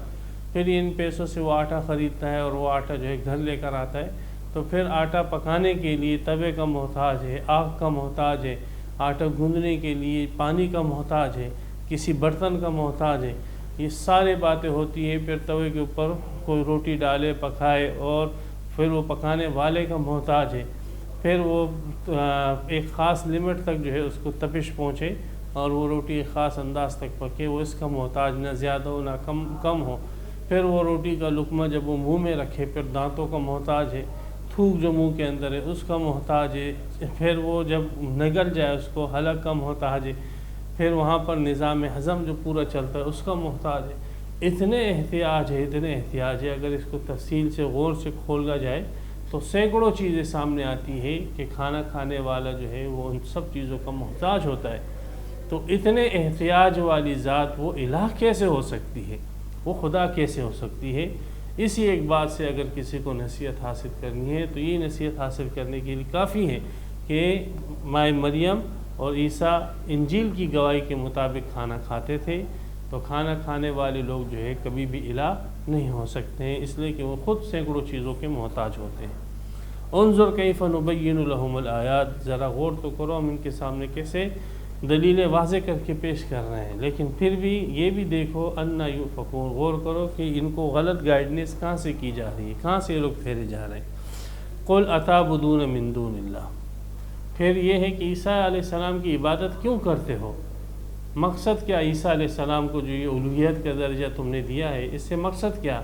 پھر ان پیسوں سے وہ آٹا خریدتا ہے اور وہ آٹا جو ہے گھر لے کر آتا ہے، تو پھر آٹا پکانے کے لیے توے کا محتاج ہے، آگ کا محتاج ہے، آٹا گوندنے کے لیے پانی کا محتاج ہے، کسی برتن کا محتاج ہے۔ یہ سارے باتیں ہوتی ہیں، پھر توے کے اوپر کوئی روٹی ڈالے پکائے، اور پھر وہ پکانے والے کا محتاج ہے، پھر وہ ایک خاص لیمٹ تک جو ہے اس کو تپش پہنچے اور وہ روٹی ایک خاص انداز تک پکے، وہ اس کا محتاج، نہ زیادہ ہو نہ کم ہو، پھر وہ روٹی کا لقمہ جب وہ منہ میں رکھے پھر دانتوں کا محتاج ہے، تھوک جو منہ کے اندر ہے اس کا محتاج ہے، پھر وہ جب نگل جائے اس کو حلق کا محتاج ہے، پھر وہاں پر نظام ہضم جو پورا چلتا ہے اس کا محتاج ہے۔ اتنے احتیاج ہے، اگر اس کو تفصیل سے غور سے کھولا جائے تو سینکڑوں چیزیں سامنے آتی ہے کہ کھانا کھانے والا جو ہے وہ ان سب چیزوں کا محتاج ہوتا ہے۔ تو اتنے احتیاج والی ذات وہ الہ کیسے ہو سکتی ہے، وہ خدا کیسے ہو سکتی ہے؟ اسی ایک بات سے اگر کسی کو نصیحت حاصل کرنی ہے تو یہ نصیحت حاصل کرنے کے لیے کافی ہے کہ مائے مریم اور عیسیٰ انجیل کی گواہی کے مطابق کھانا کھاتے تھے، تو کھانا کھانے والے لوگ جو ہے کبھی بھی الہ نہیں ہو سکتے ہیں، اس لیے کہ وہ خود سینکڑوں چیزوں کے محتاج ہوتے ہیں۔ انظر کیف نبین لہم الآیات، ذرا غور تو کرو ہم ان کے سامنے کیسے دلیلیں واضح کر کے پیش کر رہے ہیں، لیکن پھر بھی یہ بھی دیکھو انا یؤفکون، غور کرو کہ ان کو غلط گائیڈنس کہاں سے کی جا رہی ہے، کہاں سے یہ لوگ پھیرے جا رہے ہیں۔ قل اتعبدون من دون اللہ، پھر یہ ہے کہ عیسیٰ علیہ السلام کی عبادت کیوں کرتے ہو؟ مقصد کیا عیسیٰ علیہ السلام کو جو یہ الوہیت کا درجہ تم نے دیا ہے، اس سے مقصد کیا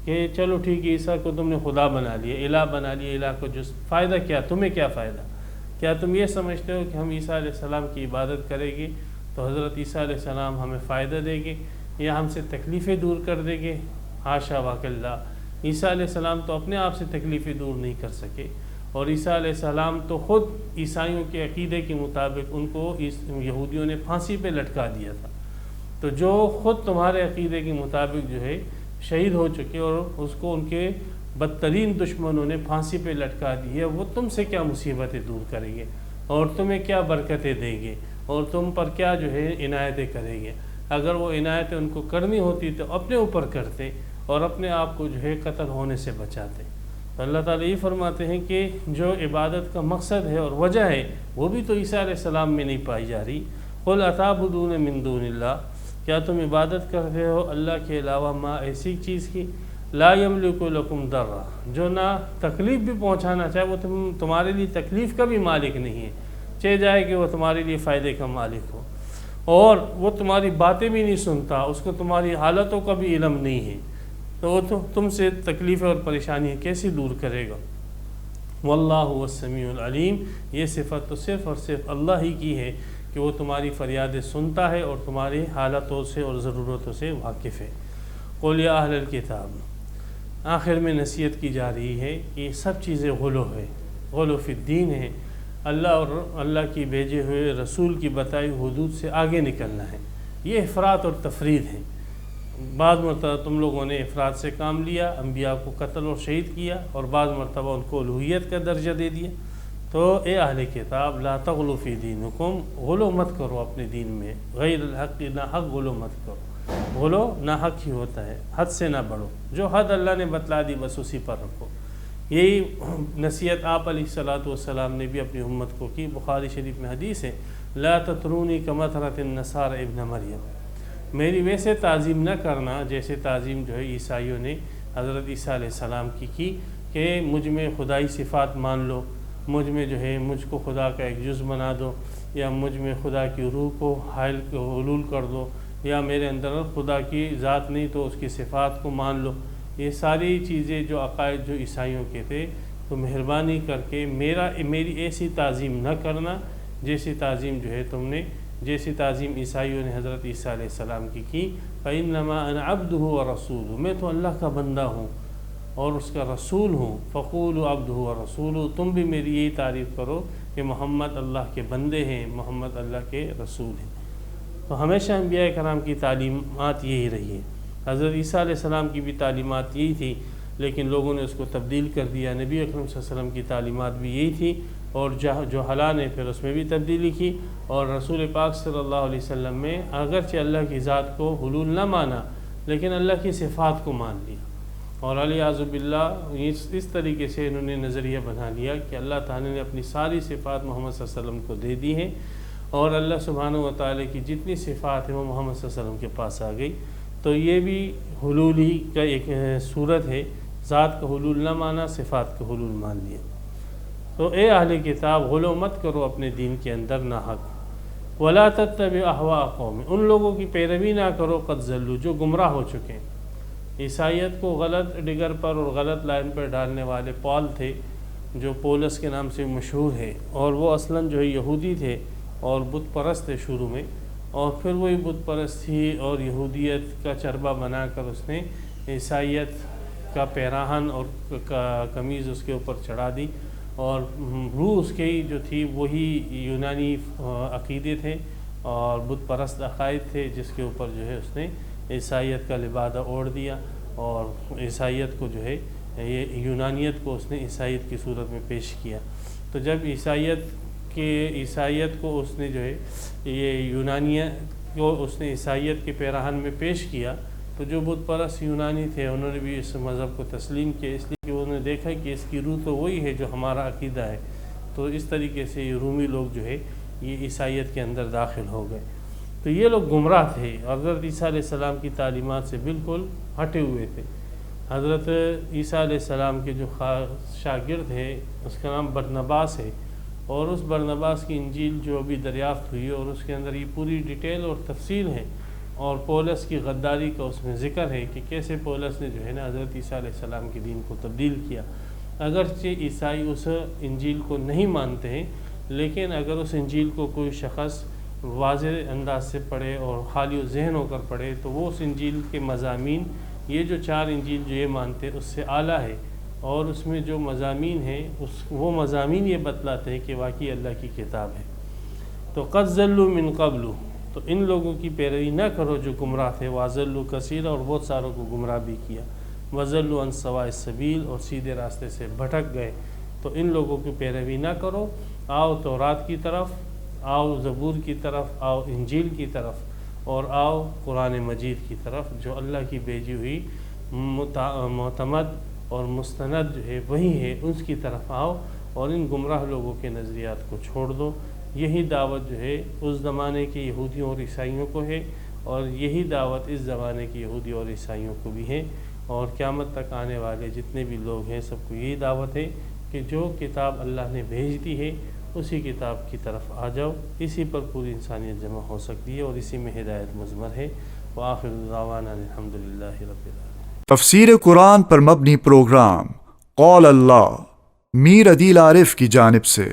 کہ چلو ٹھیک ہے عیسیٰ کو تم نے خدا بنا لیا، الہ بنا لیا، الہ کو جو فائدہ کیا، تمہیں کیا فائدہ؟ کیا تم یہ سمجھتے ہو کہ ہم عیسیٰ علیہ السلام کی عبادت کریں گے تو حضرت عیسیٰ علیہ السلام ہمیں فائدہ دے گے یا ہم سے تکلیفیں دور کر دیں گے؟ حاشا واکلہ، عیسیٰ علیہ السلام تو اپنے آپ سے تکلیفیں دور نہیں کر سکے، اور عیسیٰ علیہ السلام تو خود عیسائیوں کے عقیدے کے مطابق ان کو یہودیوں نے پھانسی پہ لٹکا دیا تھا، تو جو خود تمہارے عقیدے کے مطابق جو ہے شہید ہو چکے اور اس کو ان کے بدترین دشمنوں نے پھانسی پہ لٹکا دی ہے، وہ تم سے کیا مصیبتیں دور کریں گے اور تمہیں کیا برکتیں دیں گے اور تم پر کیا جو ہے عنایتیں کریں گے؟ اگر وہ عنایتیں ان کو کرنی ہوتی تو اپنے اوپر کرتے اور اپنے آپ کو جو ہے قتل ہونے سے بچاتے۔ تو اللہ تعالیٰ یہ فرماتے ہیں کہ جو عبادت کا مقصد ہے اور وجہ ہے وہ بھی تو عیسیٰ علیہ السلام میں نہیں پائی جا رہی۔ قُلْ أَتَعْبُدُونَ مِن دُونِ اللَّهِ، کیا تم عبادت کرتے ہو اللہ کے علاوہ ما ایسی چیز کی لا يملك لكم ضرا، جو نہ تکلیف بھی پہنچانا چاہے، وہ تمہارے لیے تکلیف کا بھی مالک نہیں ہے، چاہے جائے کہ وہ تمہارے لیے فائدے کا مالک ہو، اور وہ تمہاری باتیں بھی نہیں سنتا، اس کو تمہاری حالتوں کا بھی علم نہیں ہے، تو وہ تم سے تکلیف اور پریشانی کیسے دور کرے گا؟ واللہ هو السمیع العلیم، یہ صفت تو صرف اور صرف اللہ ہی کی ہے کہ وہ تمہاری فریادیں سنتا ہے اور تمہاری حالتوں سے اور ضرورتوں سے واقف ہے۔ قُلْ یا اہل الکتاب، آخر میں نصیحت کی جا رہی ہے کہ یہ سب چیزیں غلو ہے، غلو فی الدین ہے، اللہ اور اللہ کی بھیجے ہوئے رسول کی بتائی حدود سے آگے نکلنا ہے، یہ افراط اور تفرید ہے۔ بعض مرتبہ تم لوگوں نے افراد سے کام لیا، انبیاء کو قتل اور شہید کیا، اور بعض مرتبہ ان کو الوہیت کا درجہ دے دیا۔ تو اے اہل کتاب لا تغلو فی دینکم، غلو مت کرو اپنے دین میں، غیر الحق، نہ حق غلو مت کرو، غلو نہ حق ہی ہوتا ہے، حد سے نہ بڑھو، جو حد اللہ نے بتلا دی بس اسی پر رکھو۔ یہی نصیحت آپ علیہ الصلوۃ والسلام نے بھی اپنی امت کو کی۔ بخاری شریف میں حدیث ہے لا تطرونی کمثرۃ النصارى ابن مریم، میری ویسے تعظیم نہ کرنا جیسے تعظیم جو ہے عیسائیوں نے حضرت عیسیٰ علیہ السلام کی کہ مجھ میں خدائی صفات مان لو، مجھ میں جو ہے مجھ کو خدا کا ایک جز بنا دو، یا مجھ میں خدا کی روح کو حائل حلول کر دو، یا میرے اندر خدا کی ذات نہیں تو اس کی صفات کو مان لو۔ یہ ساری چیزیں جو عقائد جو عیسائیوں کے تھے، تو مہربانی کر کے میری ایسی تعظیم نہ کرنا جیسی تعظیم جو ہے جیسی تعظیم عیسائیوں نے حضرت عیسیٰ علیہ السلام کی فَإِنَّمَا أَنَا عَبْدُهُ وَرَسُولُهُ، میں تو اللہ کا بندہ ہوں اور اس کا رسول ہوں۔ فَقُولُوا عَبْدُهُ وَرَسُولُهُ، تم بھی میری یہی تعریف کرو کہ محمد اللہ کے بندے ہیں، محمد اللہ کے رسول ہیں۔ تو ہمیشہ انبیاء کرام کی تعلیمات یہی رہی ہے، حضرت عیسیٰ علیہ السلام کی بھی تعلیمات یہی تھی، لیکن لوگوں نے اس کو تبدیل کر دیا۔ نبی اکرم صلی اللہ علیہ وسلم کی تعلیمات بھی یہی تھی، اور جہلاء نے پھر اس میں بھی تبدیلی کی، اور رسول پاک صلی اللہ علیہ وسلم میں اگرچہ اللہ کی ذات کو حلول نہ مانا لیکن اللہ کی صفات کو مان لیا، اور علیاذ باللہ اس طریقے سے انہوں نے نظریہ بنا لیا کہ اللہ تعالیٰ نے اپنی ساری صفات محمد صلی اللہ علیہ وسلم کو دے دی ہیں، اور اللہ سبحانہ و تعالیٰ کی جتنی صفات ہیں وہ محمد صلی اللہ علیہ وسلم کے پاس آ گئی۔ تو یہ بھی حلول ہی کا ایک صورت ہے، ذات کا حلول نہ مانا، صفات کا حلول مان لیا۔ تو اے اہل کتاب غلو مت کرو اپنے دین کے اندر نہ حق، ولا تتبع اہواء قوم، ان لوگوں کی پیروی نہ کرو قد ضلوا، جو گمراہ ہو چکے ہیں۔ عیسائیت کو غلط ڈگر پر اور غلط لائن پر ڈالنے والے پال تھے، جو پولس کے نام سے مشہور ہے، اور وہ اصلاً جو ہے یہودی تھے اور بت پرست تھے شروع میں، اور پھر وہی بت پرستی اور یہودیت کا چربہ بنا کر اس نے عیسائیت کا پیراہن اور قمیض اس کے اوپر چڑھا دی، اور روح اس کی جو تھی وہی یونانی عقیدے تھے اور بت پرست عقائد تھے، جس کے اوپر جو ہے اس نے عیسائیت کا لبادہ اوڑھ دیا، اور عیسائیت کو جو ہے یہ یونانیت کو اس نے عیسائیت کی صورت میں پیش کیا۔ تو جب عیسائیت کو اس نے جو ہے یہ یونانیت کو اس نے عیسائیت کے پیراہن میں پیش کیا، تو جو بت پرست یونانی تھے انہوں نے بھی اس مذہب کو تسلیم کیا، اس لیے کہ انہوں نے دیکھا کہ اس کی روح تو وہی ہے جو ہمارا عقیدہ ہے۔ تو اس طریقے سے یہ رومی لوگ جو ہے یہ عیسائیت کے اندر داخل ہو گئے۔ تو یہ لوگ گمراہ تھے، حضرت عیسیٰ علیہ السلام کی تعلیمات سے بالکل ہٹے ہوئے تھے۔ حضرت عیسیٰ علیہ السلام کے جو شاگرد ہے اس کا نام برنباس ہے، اور اس برنباس کی انجیل جو ابھی دریافت ہوئی اور اس کے اندر یہ پوری ڈیٹیل اور تفصیل ہے، اور پولس کی غداری کا اس میں ذکر ہے کہ کیسے پولس نے جو ہے نا حضرت عیسیٰ علیہ السلام کے دین کو تبدیل کیا۔ اگرچہ عیسائی اس انجیل کو نہیں مانتے ہیں، لیکن اگر اس انجیل کو کوئی شخص واضح انداز سے پڑھے اور خالی ذہن ہو کر پڑھے تو وہ اس انجیل کے مضامین، یہ جو 4 انجیل جو یہ مانتے اس سے اعلیٰ ہے، اور اس میں جو مضامین ہیں وہ مضامین یہ بتلاتے ہیں کہ واقعی اللہ کی کتاب ہے۔ تو قد ضلوا من قبل، تو ان لوگوں کی پیروی نہ کرو جو گمراہ تھے، واضلوا کثیرا، اور بہت ساروں کو گمراہ بھی کیا۔ وَضَلُّوا عَنْ سَوَاءِ السَّبِيلِ، اور سیدھے راستے سے بھٹک گئے۔ تو ان لوگوں کی پیروی نہ کرو، آؤ تورات کی طرف، آؤ زبور کی طرف، آؤ انجیل کی طرف، اور آؤ قرآن مجید کی طرف، جو اللہ کی بھیجی ہوئی معتمد اور مستند جو ہے وہی ہے، اس کی طرف آؤ اور ان گمراہ لوگوں کے نظریات کو چھوڑ دو۔ یہی دعوت جو ہے اس زمانے کے یہودیوں اور عیسائیوں کو ہے، اور یہی دعوت اس زمانے کے یہودیوں اور عیسائیوں کو بھی ہے، اور قیامت تک آنے والے جتنے بھی لوگ ہیں سب کو یہی دعوت ہے کہ جو کتاب اللہ نے بھیج دی ہے اسی کتاب کی طرف آ جاؤ۔ اسی پر پوری انسانیت جمع ہو سکتی ہے اور اسی میں ہدایت مضمر ہے۔ وآخر دعوانا الحمدللہ رب العالمین۔ تفسیر قرآن پر مبنی پروگرام قول اللہ میر عدیل عارف کی جانب سے